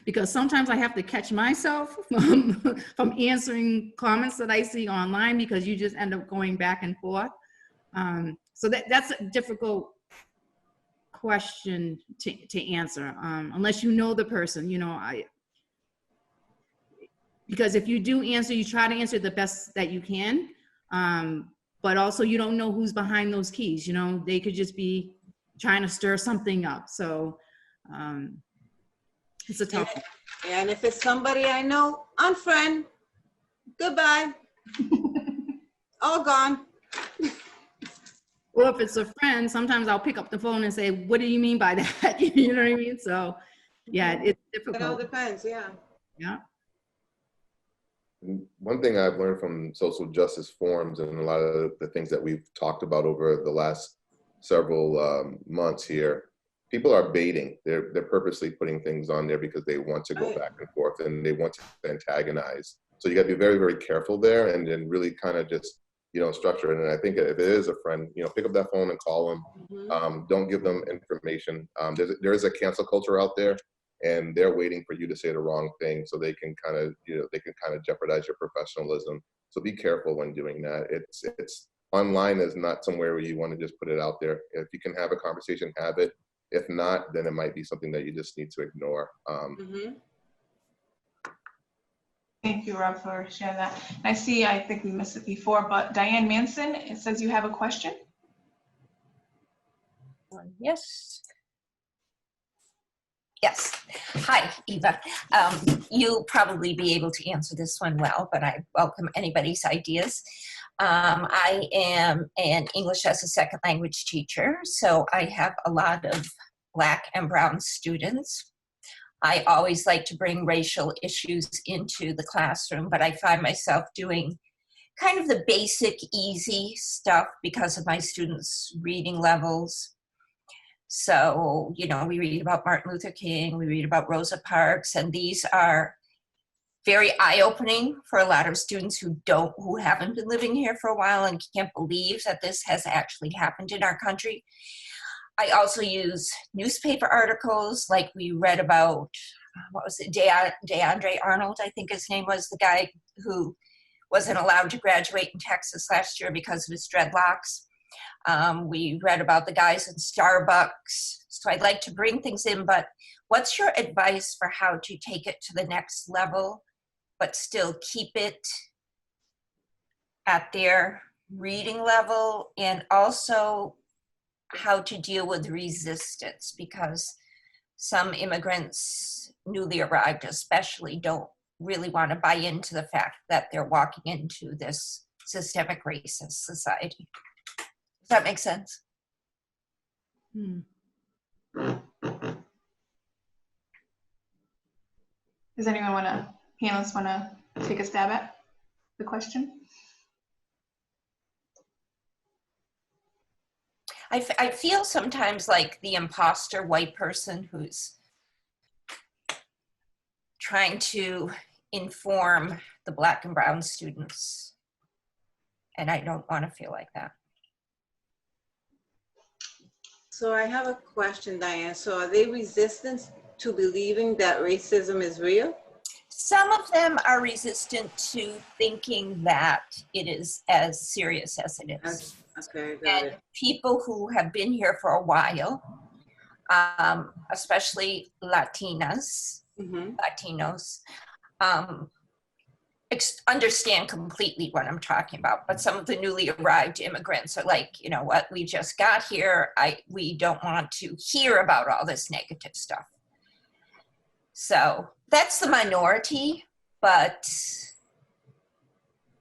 because sometimes I have to catch myself from answering comments that I see online because you just end up going back and forth. So that's a difficult question to answer unless you know the person, because if you do answer, you try to answer the best that you can, but also you don't know who's behind those keys. They could just be trying to stir something up. So it's a tough one. And if it's somebody I know, unfriend, goodbye, all gone. Or if it's a friend, sometimes I'll pick up the phone and say, what do you mean by that? You know what I mean? So yeah, it's difficult. It all depends, yeah. Yeah. One thing I've learned from social justice forums and a lot of the things that we've talked about over the last several months here, people are baiting. They're purposely putting things on there because they want to go back and forth and they want to antagonize. So you got to be very, very careful there and then really kind of just, structure it. And I think if it is a friend, pick up that phone and call them. Mm-hmm. Don't give them information. There is a cancel culture out there and they're waiting for you to say the wrong thing so they can kind of, jeopardize your professionalism. So be careful when doing that. It's online is not somewhere where you want to just put it out there. If you can have a conversation, have it. If not, then it might be something that you just need to ignore. Thank you, Rob, for sharing that. And I think we missed it before, but Diane Manson, it says you have a question. Yes. Yes. Hi, Eva. You'll probably be able to answer this one well, but I welcome anybody's ideas. I am an English as a second language teacher, so I have a lot of Black and Brown students. I always like to bring racial issues into the classroom, but I find myself doing kind of the basic, easy stuff because of my students' reading levels. So, we read about Martin Luther King, we read about Rosa Parks, and these are very eye-opening for a lot of students who haven't been living here for a while and can't believe that this has actually happened in our country. I also use newspaper articles, like we read about, DeAndre Arnold, I think his name was, the guy who wasn't allowed to graduate in Texas last year because of his dreadlocks. We read about the guys in Starbucks. So I'd like to bring things in, but what's your advice for how to take it to the next level, but still keep it at their reading level, and also how to deal with resistance, because some immigrants, newly arrived especially, don't really want to buy into the fact that they're walking into this systemic racist society. Does that make sense? Does anyone panelists want to take a stab at the question? I feel sometimes like the imposter white person who's trying to inform the Black and brown students. And I don't want to feel like that. So I have a question, Diane. So are they resistant to believing that racism is real? Some of them are resistant to thinking that it is as serious as it is. Okay, got it. People who have been here for a while, especially Latinas, Latinos, understand completely what I'm talking about. But some of the newly arrived immigrants are like, you know what, we just got here. We don't want to hear about all this negative stuff. So that's the minority, but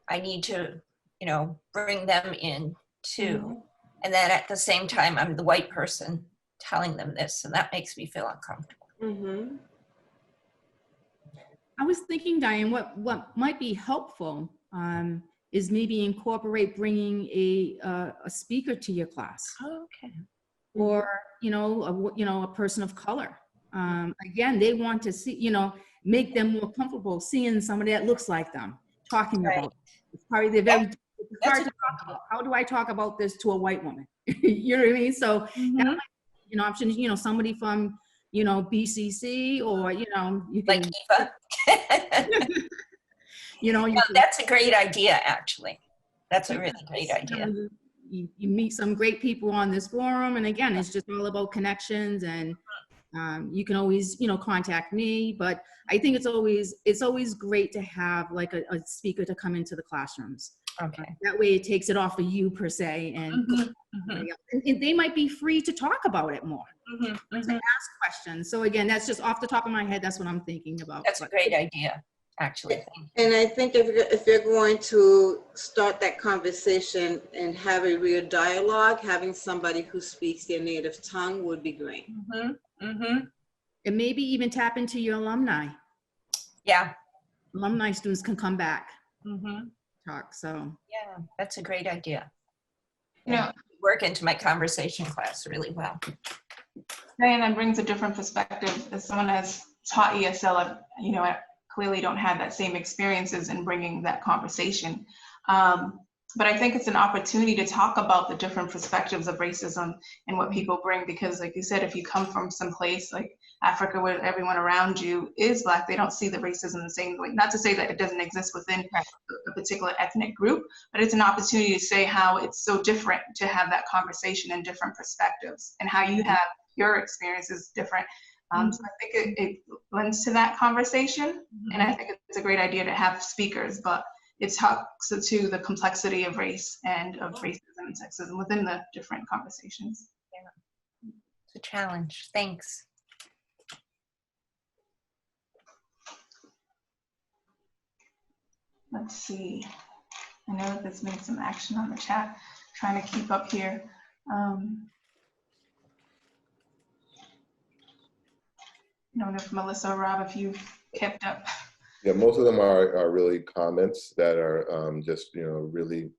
I need to, you know, bring them in too. And then at the same time, I'm the white person telling them this, and that makes me feel uncomfortable. I was thinking, Diane, what might be helpful is maybe incorporate bringing a speaker to your class. Oh, okay. Or a person of color. Again, they want to see, make them more comfortable seeing somebody that looks like them talking about it. It's probably they're very hard to talk about. How do I talk about this to a white woman? You know what I mean? So that might be an option. Somebody from BCC, or you can, like Eva. That's a great idea, actually. That's a really great idea. You meet some great people on this forum, and again, it's just all about connections, and you can always contact me. But I think it's always great to have like a speaker to come into the classrooms. Okay. That way it takes it off of you per se, and and they might be free to talk about it more, to ask questions. So again, that's just off the top of my head. That's what I'm thinking about. That's a great idea, actually. And I think if you're going to start that conversation and have a real dialogue, having somebody who speaks their native tongue would be great. And maybe even tap into your alumni. Yeah. Alumni students can come back. Talk. So yeah, that's a great idea. Work into my conversation class really well. Diane, that brings a different perspective. As someone has taught ESL, I clearly don't have that same experiences in bringing that conversation. But I think it's an opportunity to talk about the different perspectives of racism and what people bring, because like you said, if you come from some place like Africa where everyone around you is Black, they don't see the racism the same way. Not to say that it doesn't exist within a particular ethnic group, but it's an opportunity to say how it's so different to have that conversation and different perspectives, and how you have your experiences different. So I think it lends to that conversation, and I think it's a great idea to have speakers, but it talks to the complexity of race and of racism and sexism within the different conversations. Yeah, it's a challenge. Thanks. Let's see. I know that this made some action on the chat, trying to keep up here. I don't know if Melissa or Rob, if you've kept up. Yeah, most of them are really comments that are just, really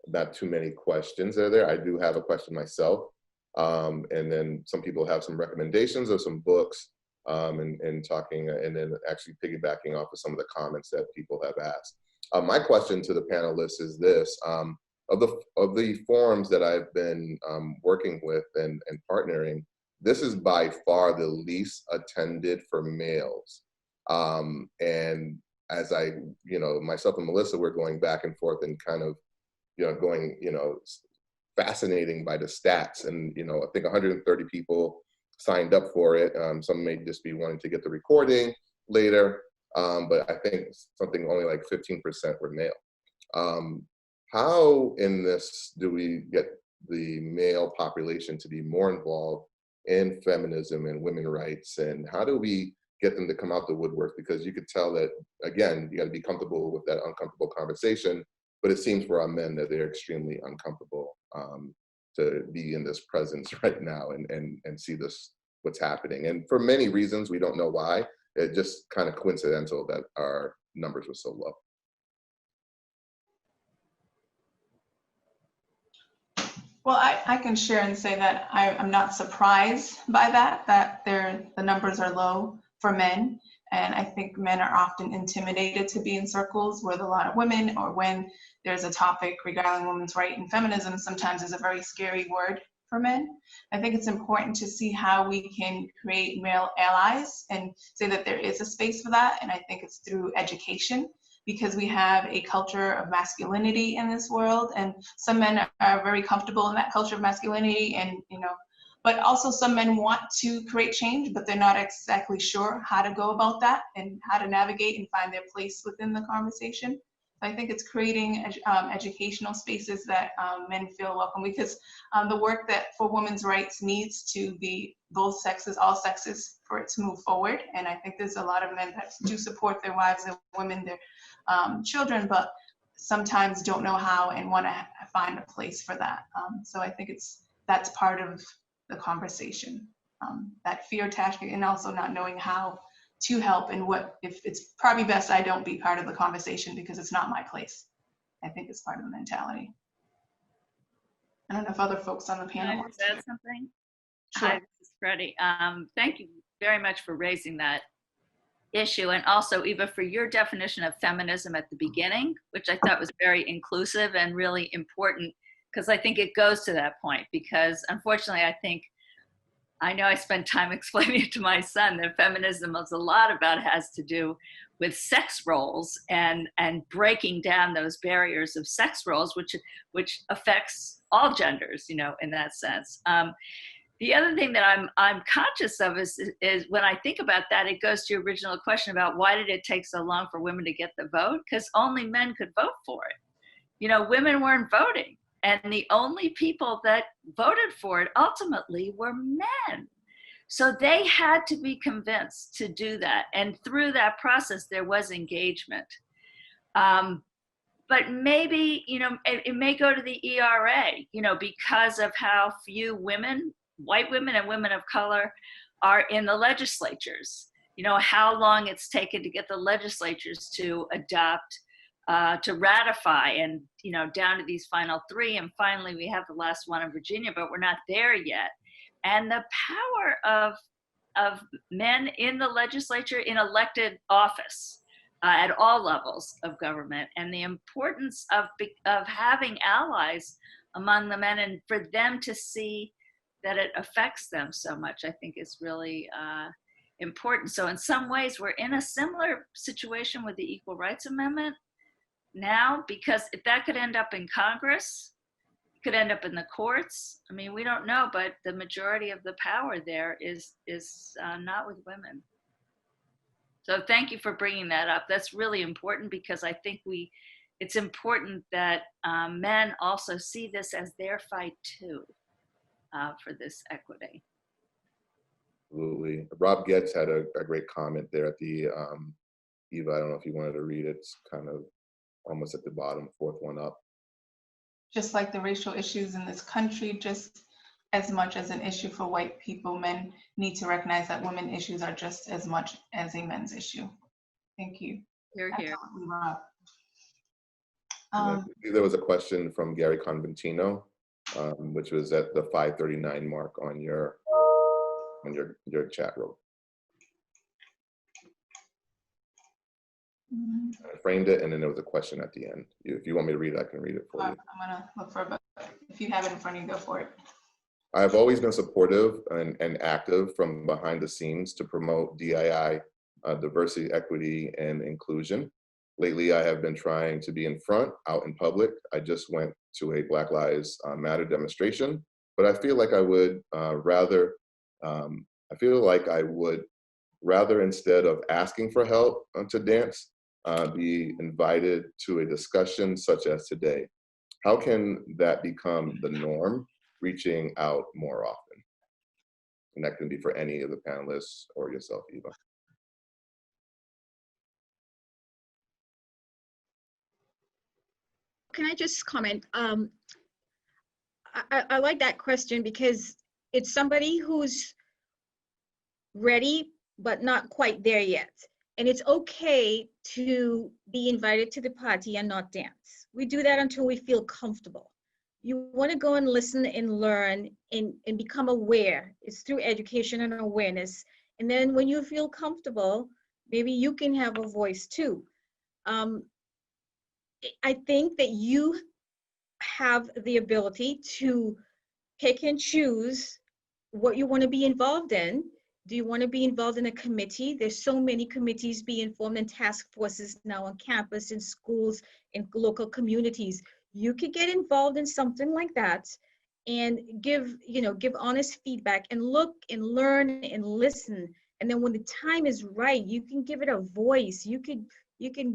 not too many questions are there. I do have a question myself. And then some people have some recommendations of some books and talking, and then actually piggybacking off of some of the comments that people have asked. My question to the panelists is this: of the forums that I've been working with and partnering, this is by far the least attended for males. And as I, myself and Melissa, we're going back and forth and kind of, going, fascinating by the stats. And, you know, I think 130 people signed up for it. Some may just be wanting to get the recording later, but I think something only like 15% were male. How in this do we get the male population to be more involved in feminism and women's rights? And how do we get them to come out the woodwork? Because you could tell that, again, you got to be comfortable with that uncomfortable conversation, but it seems for our men that they're extremely uncomfortable to be in this presence right now and see this, what's happening. And for many reasons, we don't know why. It's just kind of coincidental that our numbers were so low. Well, I can share and say that I'm not surprised by that the numbers are low for men. And I think men are often intimidated to be in circles with a lot of women, or when there's a topic regarding women's right and feminism, sometimes is a very scary word for men. I think it's important to see how we can create male allies and say that there is a space for that. And I think it's through education, because we have a culture of masculinity in this world, and some men are very comfortable in that culture of masculinity, and but also some men want to create change, but they're not exactly sure how to go about that and how to navigate and find their place within the conversation. So I think it's creating educational spaces that men feel welcome, because the work that for women's rights needs to be both sexes, all sexes, for it to move forward. And I think there's a lot of men that do support their wives, their women, their children, but sometimes don't know how and want to find a place for that. So I think that's part of the conversation, that fear tactic, and also not knowing how to help, and if it's probably best I don't be part of the conversation because it's not my place. I think it's part of the mentality. I don't know if other folks on the panel Can I want just to. add something? Sure. Hi, this is Freddie. Thank you very much for raising that issue, and also Eva, for your definition of feminism at the beginning, which I thought was very inclusive and really important, because I think it goes to that point. Because unfortunately, I know I spent time explaining it to my son that feminism is a lot about, has to do with sex roles and breaking down those barriers of sex roles, which affects all genders, in that sense. The other thing that I'm conscious of is when I think about that, it goes to your original question about why did it take so long for women to get the vote? Because only men could vote for it. Women weren't voting. And the only people that voted for it ultimately were men. So they had to be convinced to do that. And through that process, there was engagement. But maybe, it may go to the ERA, because of how few women, white women and women of color, are in the legislatures. How long it's taken to get the legislatures to adopt, to ratify, and down to these final 3, and finally we have the last one in Virginia, but we're not there yet. And the power of men in the legislature, in elected office, at all levels of government, and the importance of having allies among the men, and for them to see that it affects them so much, I think is really important. So in some ways we're in a similar situation with the Equal Rights Amendment now, because if that could end up in Congress, it could end up in the courts. I mean, we don't know, but the majority of the power there is not with women. So thank you for bringing that up. That's really important, because I think it's important that men also see this as their fight too, for this equity. Absolutely. Rob Getz had a great comment there at the, Eva, I don't know if you wanted to read it. It's kind of almost at the bottom, 4th one up. Just like the racial issues in this country, just as much as an issue for white people, men need to recognize that women issues are just as much as a men's issue. Thank you. Here, here. There was a question from Gary Conventino, which was at the 5:39 mark on your chat room. I framed it, and then there was a question at the end. If you want me to read it, I can read it for you. I'm gonna look for it, but if you have it in front of you, go for it. I've always been supportive and active from behind the scenes to promote DII, diversity, equity, and inclusion. Lately, I have been trying to be in front, out in public. I just went to a Black Lives Matter demonstration, but I feel like I would rather instead of asking for help to dance, be invited to a discussion such as today. How can that become the norm, reaching out more often? And that can be for any of the panelists or yourself, Eva. Can I just comment? I like that question because it's somebody who's ready, but not quite there yet. And it's okay to be invited to the party and not dance. We do that until we feel comfortable. You want to go and listen and learn and become aware. It's through education and awareness. And then when you feel comfortable, maybe you can have a voice too. I think that you have the ability to pick and choose what you want to be involved in. Do you want to be involved in a committee? There's so many committees being formed and task forces now on campus, in schools, in local communities. You could get involved in something like that and give honest feedback and look and learn and listen. And then when the time is right, you can give it a voice. You can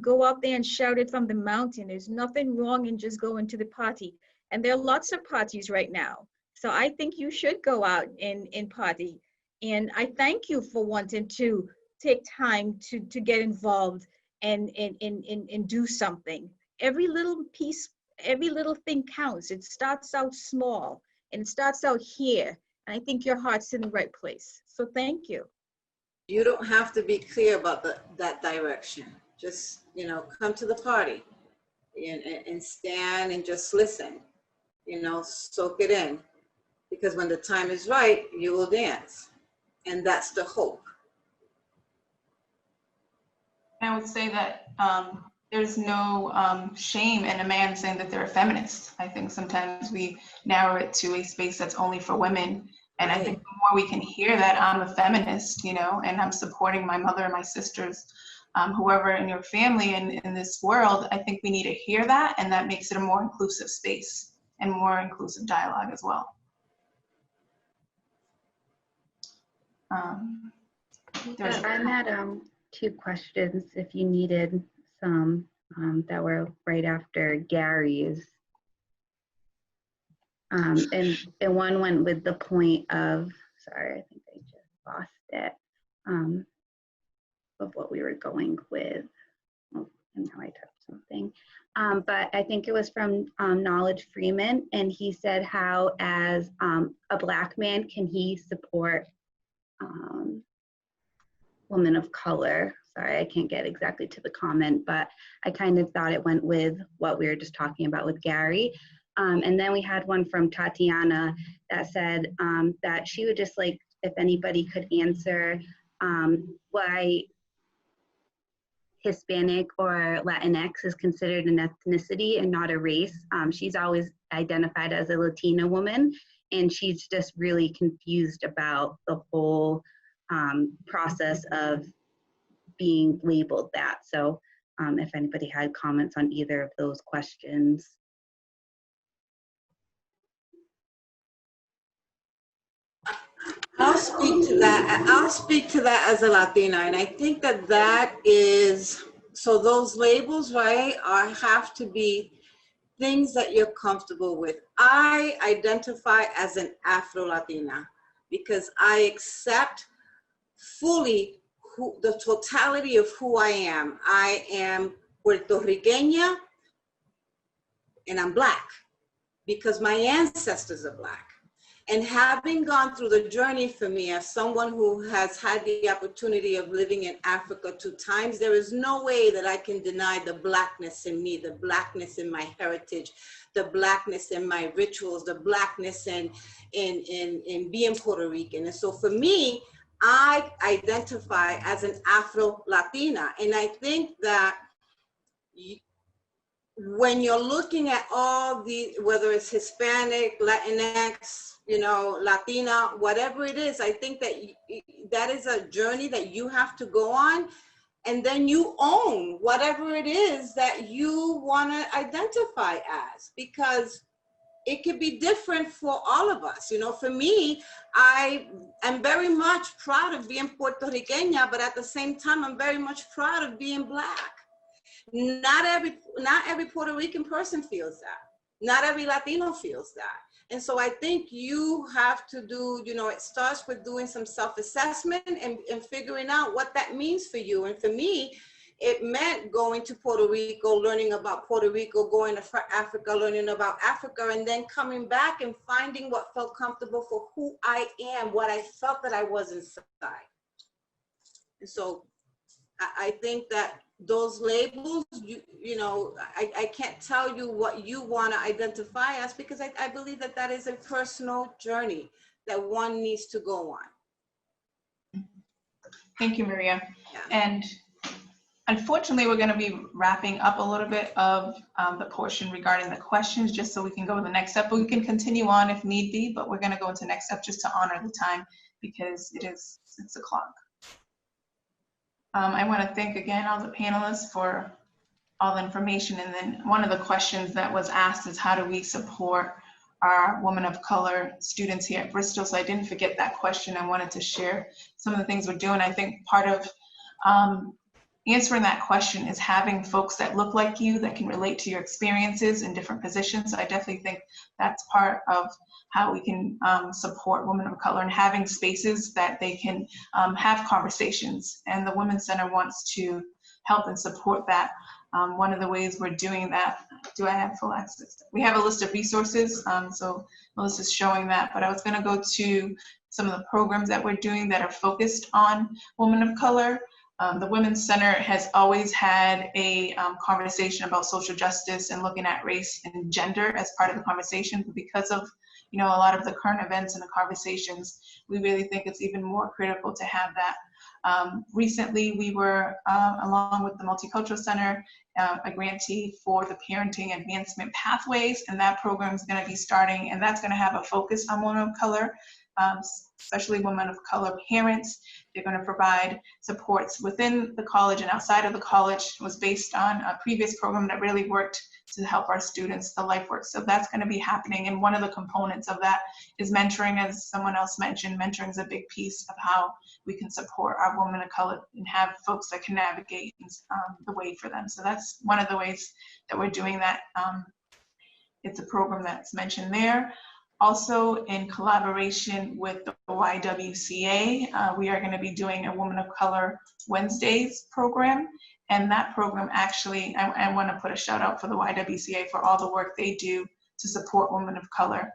go up there and shout it from the mountain. There's nothing wrong in just going to the party. And there are lots of parties right now. So I think you should go out and party. And I thank you for wanting to take time to get involved and do something. Every little piece, every little thing counts. It starts out small and it starts out here. And I think your heart's in the right place. So thank you. You don't have to be clear about that direction. Just, come to the party and stand and just listen, soak it in. Because when the time is right, you will dance. And that's the hope. I would say that there's no shame in a man saying that they're a feminist. I think sometimes we narrow it to a space that's only for women. And I think the more we can hear that I'm a feminist, and I'm supporting my mother and my sisters, whoever in your family and in this world, I think we need to hear that, and that makes it a more inclusive space and more inclusive dialogue as well. I had 2 questions if you needed some that were right after Gary's. And one went with the point of, sorry, I think I just lost it, of what we were going with. Oh, and now I touched something. But I think it was from Knowledge Freeman, and he said how as a Black man can he support women of color. Sorry, I can't get exactly to the comment, but I kind of thought it went with what we were just talking about with Gary. And then we had one from Tatiana that said that she would just like if anybody could answer why Hispanic or Latinx is considered an ethnicity and not a race. She's always identified as a Latina woman, and she's just really confused about the whole process of being labeled that. So if anybody had comments on either of those questions. I'll speak to that. I'll speak to that as a Latina, and I think that is, so those labels, right, have to be things that you're comfortable with. I identify as an Afro-Latina because I accept fully the totality of who I am. I am Puerto Riqueña and I'm Black because my ancestors are Black. And having gone through the journey for me as someone who has had the opportunity of living in Africa 2 times, there is no way that I can deny the Blackness in me, the Blackness in my heritage, the Blackness in my rituals, the Blackness in being Puerto Rican. And so for me, I identify as an Afro-Latina. And I think that when you're looking at all the, whether it's Hispanic, Latinx, Latina, whatever it is, I think that that is a journey that you have to go on, and then you own whatever it is that you want to identify as, because it could be different for all of us. You know, for me, I am very much proud of being Puerto Riqueña, but at the same time, I'm very much proud of being Black. Not every Puerto Rican person feels that. Not every Latino feels that. And so I think you have to do, you know, it starts with doing some self-assessment and figuring out what that means for you. And for me, it meant going to Puerto Rico, learning about Puerto Rico, going to Africa, learning about Africa, and then coming back and finding what felt comfortable for who I am, what I felt that I was inside. And so I think that those labels, you know, I can't tell you what you want to identify as, because I believe that that is a personal journey that one needs to go on. Thank you, Maria. Yeah. And unfortunately, we're going to be wrapping up a little bit of the portion regarding the questions, just so we can go to the next step. But we can continue on if need be, but we're going to go into next step just to honor the time, because it is 6 o'clock. I want to thank again all the panelists for all the information. And then one of the questions that was asked is, how do we support our women of color students here at Bristol? So I didn't forget that question. I wanted to share some of the things we're doing. I think part of answering that question is having folks that look like you, that can relate to your experiences in different positions. So I definitely think that's part of how we can support women of color, and having spaces that they can have conversations. And the Women's Center wants to help and support that. One of the ways we're doing that, do I have full access? We have a list of resources, so Melissa's showing that, but I was gonna go to some of the programs that we're doing that are focused on women of color. The Women's Center has always had a conversation about social justice and looking at race and gender as part of the conversation, but because of, you know, a lot of the current events and the conversations, we really think it's even more critical to have that. Recently, we were, along with the Multicultural Center, a grantee for the Parenting Advancement Pathways, and that program is going to be starting, and that's going to have a focus on women of color, especially women of color parents. They're going to provide supports within the college and outside of the college. It was based on a previous program that really worked to help our students, the life work. So that's going to be happening. And one of the components of that is mentoring, as someone else mentioned. Mentoring is a big piece of how we can support our women of color and have folks that can navigate the way for them. So that's one of the ways that we're doing that. It's a program that's mentioned there. Also, in collaboration with the YWCA, we are going to be doing a Women of Color Wednesdays program. And that program actually, I want to put a shout out for the YWCA for all the work they do to support women of color.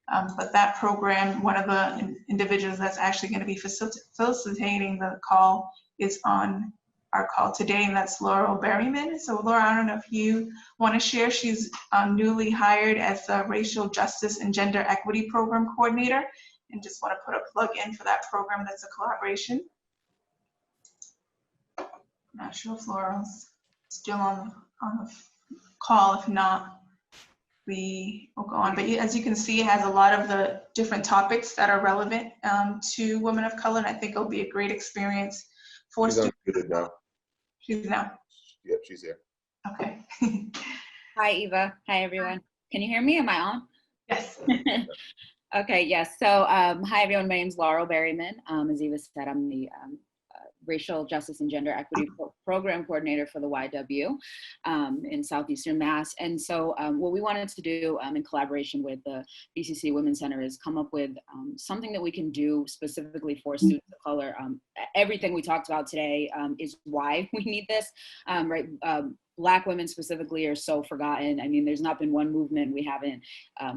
But that program, one of the individuals that's actually going to be facilitating the call is on our call today, and that's Laurel Berryman. So Laura, I don't know if you want to share. She's newly hired as the Racial Justice and Gender Equity Program Coordinator, and just want to put a plug in for that program. That's a collaboration. I'm not sure if Laurel's still on the call. If not, we will go on. But as you can see, it has a lot of the different topics that are relevant to women of color, and I think it'll be a great experience for students. Now. She's now. Yep, she's here. Okay. Hi, Eva. Hi, everyone. Can you hear me? Am I on? Yes. Okay, yes. So hi, everyone. My name is Laurel Berryman. As Eva said, I'm the Racial Justice and Gender Equity Program Coordinator for the YW in Southeastern Mass. And so what we wanted to do in collaboration with the BCC Women's Center is come up with something that we can do specifically for students of color. Everything we talked about today is why we need this, right? Black women specifically are so forgotten. I mean, there's not been one movement we haven't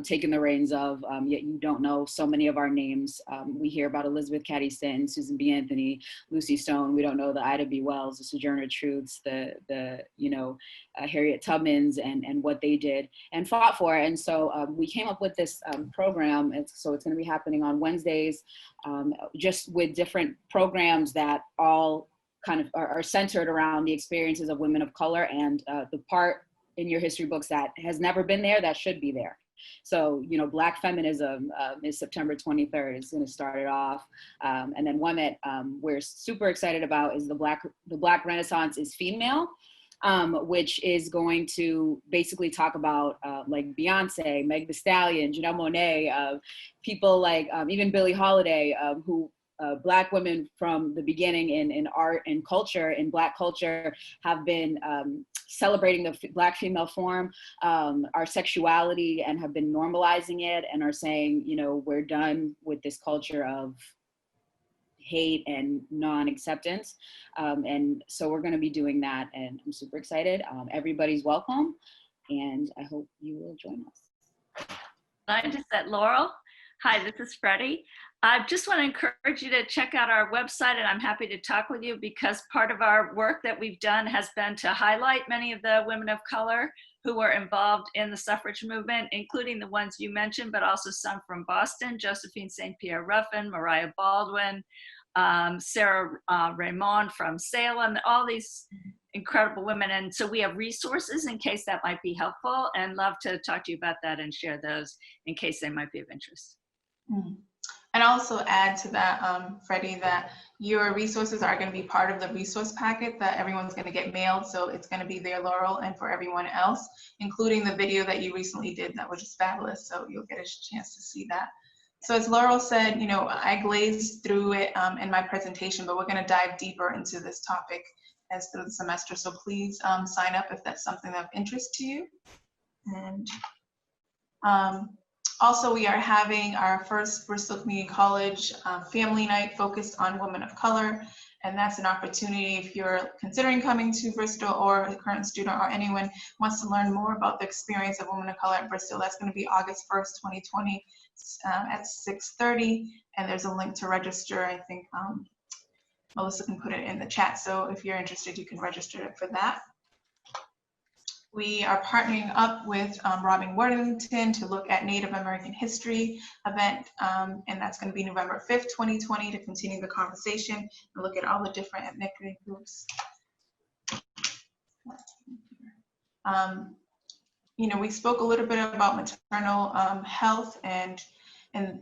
taken the reins of, yet you don't know so many of our names. We hear about Elizabeth Cady Stanton, Susan B. Anthony, Lucy Stone. We don't know the Ida B. Wells, the Sojourner Truths, the Harriet Tubmans, and what they did and fought for. And so we came up with this program. So it's going to be happening on Wednesdays, just with different programs that all kind of are centered around the experiences of women of color, and the part in your history books that has never been there that should be there. So, you know, Black Feminism is September 23rd. It's going to start it off. And then one that we're super excited about is the Black Renaissance is Female. which is going to basically talk about like Beyonce, Meg Thee Stallion, Janelle Monáe, people like even Billie Holiday, who Black women from the beginning in art and culture, in Black culture, have been celebrating the Black female form, our sexuality, and have been normalizing it, and are saying, you know, we're done with this culture of hate and non-acceptance. And so we're going to be doing that, and I'm super excited. Everybody's welcome, and I hope you will join us. I just said, Laurel. Hi, this is Freddie. I just want to encourage you to check out our website, and I'm happy to talk with you, because part of our work that we've done has been to highlight many of the women of color who were involved in the suffrage movement, including the ones you mentioned, but also some from Boston, Josephine St. Pierre Ruffin, Mariah Baldwin, Sarah Raymond from Salem, all these incredible women. And so we have resources in case that might be helpful, and love to talk to you about that and share those in case they might be of interest. Mm-hmm. And also add to that, Freddie, that your resources are going to be part of the resource packet that everyone's going to get mailed. So it's going to be there, Laurel, and for everyone else, including the video that you recently did that was just fabulous. So you'll get a chance to see that. So as Laurel said, you know, I glazed through it in my presentation, but we're going to dive deeper into this topic as through the semester. So please sign up if that's something of interest to you. And also, we are having our first Bristol Community College family night focused on women of color. And that's an opportunity if you're considering coming to Bristol, or a current student, or anyone wants to learn more about the experience of women of color at Bristol. That's going to be August 1st, 2020 at 6:30. And there's a link to register. I think Melissa can put it in the chat. So if you're interested, you can register for that. We are partnering up with Robin Worthington to look at Native American history event, and that's going to be November 5th, 2020, to continue the conversation and look at all the different ethnic groups. You know, we spoke a little bit about maternal health, and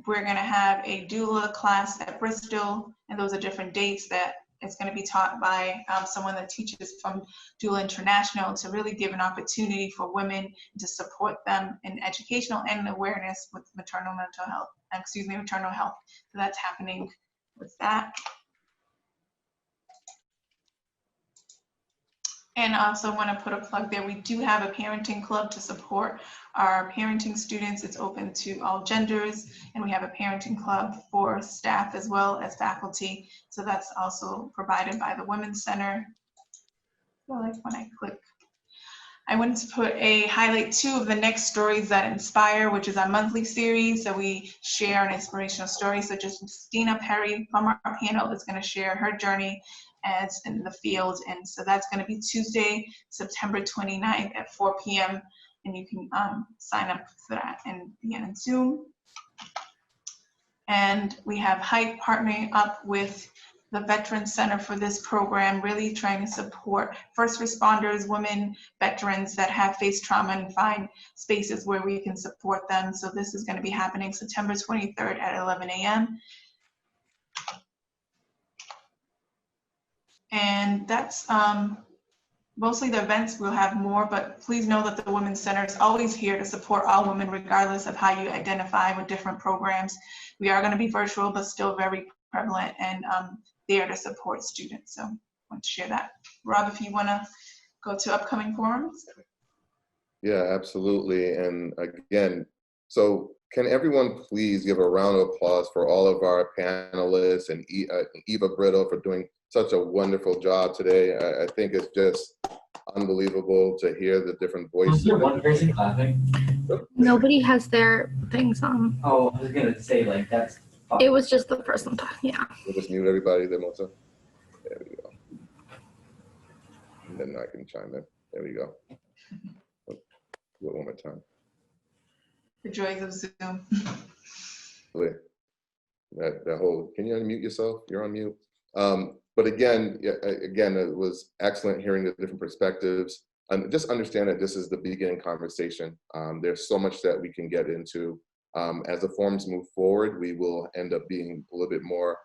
we're going to have a doula class at Bristol, and those are different dates that it's going to be taught by someone that teaches from Doula International, to really give an opportunity for women to support them in educational and awareness with maternal health. So that's happening with that. And I also want to put a plug there. We do have a parenting club to support our parenting students. It's open to all genders, and we have a parenting club for staff as well as faculty. So that's also provided by the Women's Center. So like when I click, I wanted to put a highlight 2 of the next stories that inspire, which is our monthly series. So we share an inspirational story. So Justina Perry from our panel is going to share her journey as in the field. And so that's going to be Tuesday, September 29th at 4 p.m. And you can sign up for that and be on Zoom. And we have Hype partnering up with the Veterans Center for this program, really trying to support first responders, women, veterans that have faced trauma, and find spaces where we can support them. So this is going to be happening September 23rd at 11 a.m. And that's mostly the events. We'll have more, but please know that the Women's Center is always here to support all women, regardless of how you identify with different programs. We are going to be virtual, but still very prevalent and there to support students. So I want to share that. Rob, if you want to go to upcoming forums. Yeah, absolutely. And again, so can everyone please give a round of applause for all of our panelists and Eva Britto for doing such a wonderful job today. I think it's just unbelievable to hear the different voices. One person clapping. Nobody has their things on. Oh, I was gonna say, like, that's fine. It was just the person talking, yeah. We'll just mute everybody there, Melissa. There we go. And then I can chime in. There we go. Do it one more time. The joys of Zoom. That whole, can you unmute yourself? You're on mute. But again, it was excellent hearing the different perspectives. And just understand that this is the beginning conversation. There's so much that we can get into. As the forums move forward, we will end up being a little bit more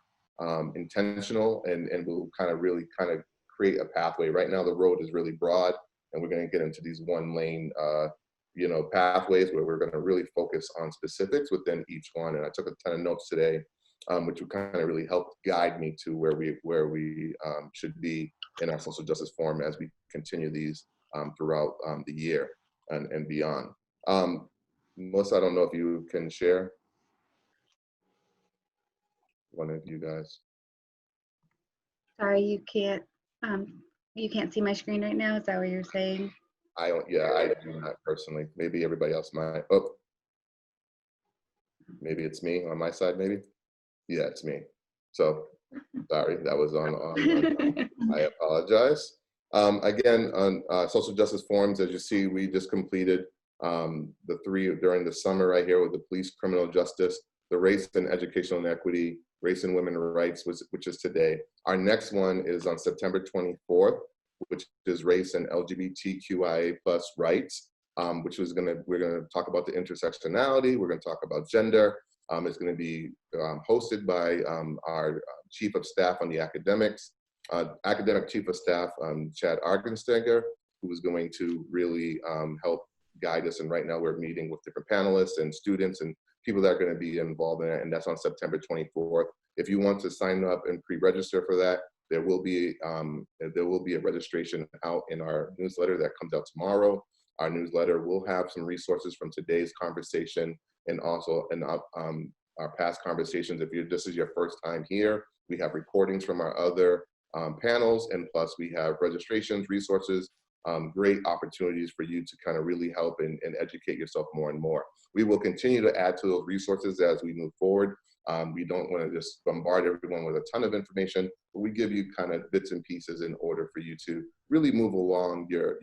intentional, and we'll really create create a pathway. Right now, the road is really broad, and we're going to get into these one-lane, pathways where we're going to really focus on specifics within each one. And I took a ton of notes today, which will kind of really help guide me to where we should be in our social justice forum as we continue these throughout the year and beyond. Melissa, I don't know if you can share. One of you guys. Sorry, you can't see my screen right now. Is that what you're saying? I do not personally. Maybe everybody else might. Oh, maybe it's me on my side, maybe? Yeah, it's me. So, sorry, that was on I apologize. Again, on social justice forums, as you see, we just completed the 3 during the summer right here with the police, criminal justice, the race and educational inequity, race and women's rights, which is today. Our next one is on September 24th, which is race and LGBTQIA+ rights, which is we're gonna talk about the intersectionality, we're gonna talk about gender. It's gonna be hosted by our Chief of Staff on the academic Chief of Staff, Chad Argensteger, who is going to really help guide us. And right now we're meeting with different panelists and students and people that are gonna be involved in it, and that's on September 24th. If you want to sign up and pre-register for that, there will be a registration out in our newsletter that comes out tomorrow. Our newsletter will have some resources from today's conversation and also in our past conversations. If this is your first time here, we have recordings from our other panels, and plus we have registrations, resources, great opportunities for you to kind of really help and educate yourself more and more. We will continue to add to those resources as we move forward. We don't want to just bombard everyone with a ton of information, but we give you kind of bits and pieces in order for you to really move along your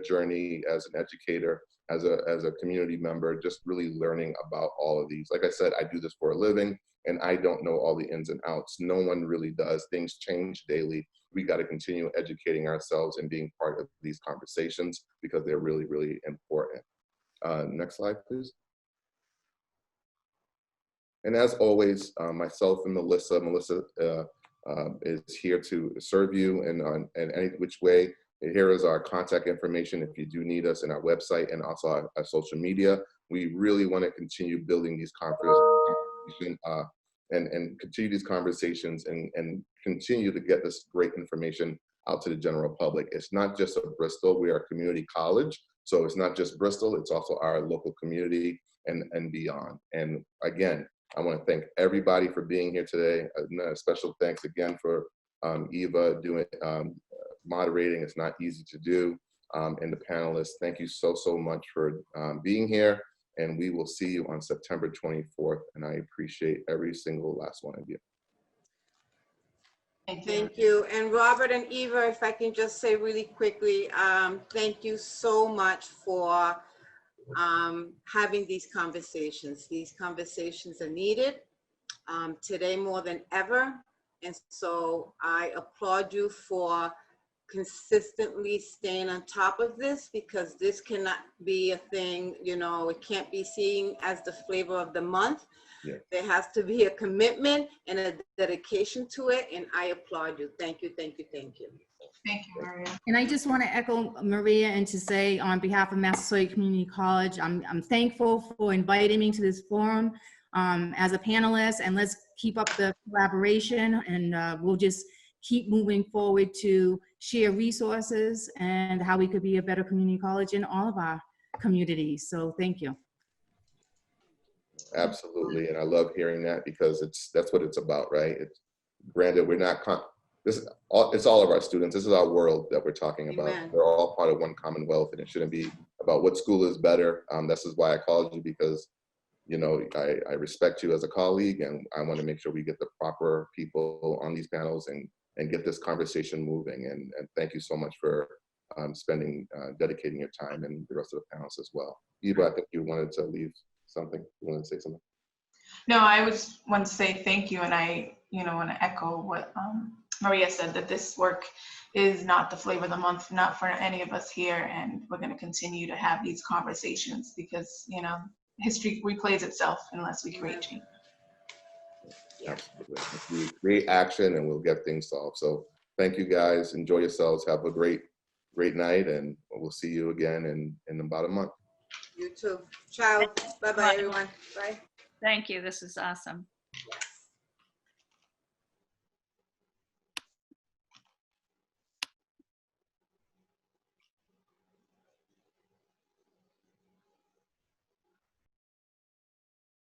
journey as an educator, as a community member, just really learning about all of these. Like I said, I do this for a living, and I don't know all the ins and outs. No one really does. Things change daily. We got to continue educating ourselves and being part of these conversations because they're really, really important. Next slide, please. And as always, myself and Melissa is here to serve you in any which way. Here is our contact information if you do need us, in our website and also our social media. We really want to continue building these conversations and continue these conversations and continue to get this great information out to the general public. It's not just of Bristol, we are a community college. So it's not just Bristol, it's also our local community and beyond. And again, I want to thank everybody for being here today. A special thanks again for Eva doing moderating. It's not easy to do. And the panelists, thank you so much for being here. And we will see you on September 24th. And I appreciate every single last one of you. Thank you. And Robert and Eva, if I can just say really quickly, thank you so much for having these conversations. These conversations are needed today more than ever. And so I applaud you for consistently staying on top of this, because this cannot be a thing, it can't be seen as the flavor of the month. Yeah. There has to be a commitment and a dedication to it, and I applaud you. Thank you, thank you, thank you. Thank you, Maria. And I just want to echo Maria and to say on behalf of Massasoit Community College, I'm thankful for inviting me to this forum as a panelist, and let's keep up the collaboration, and we'll just keep moving forward to share resources and how we could be a better community college in all of our communities. So thank you. Absolutely, and I love hearing that, because that's what it's about, right? Granted, we're not, it's all of our students. This is our world that we're talking about. Amen. We're all part of one commonwealth, and it shouldn't be about what school is better. This is why I called you, because I respect you as a colleague, and I want to make sure we get the proper people on these panels and get this conversation moving. And thank you so much for dedicating your time, and the rest of the panels as well. Eva, I think you wanted to leave something. You wanted to say something? No, I want to say thank you, and I want to echo what Maria said, that this work is not the flavor of the month, not for any of us here, and we're going to continue to have these conversations, because history replays itself unless we create change. Absolutely. We create action and we'll get things solved. So thank you guys. Enjoy yourselves. Have a great night, and we'll see you again in about a month. You too. Ciao. Bye-bye, everyone. Bye. Thank you. This is awesome.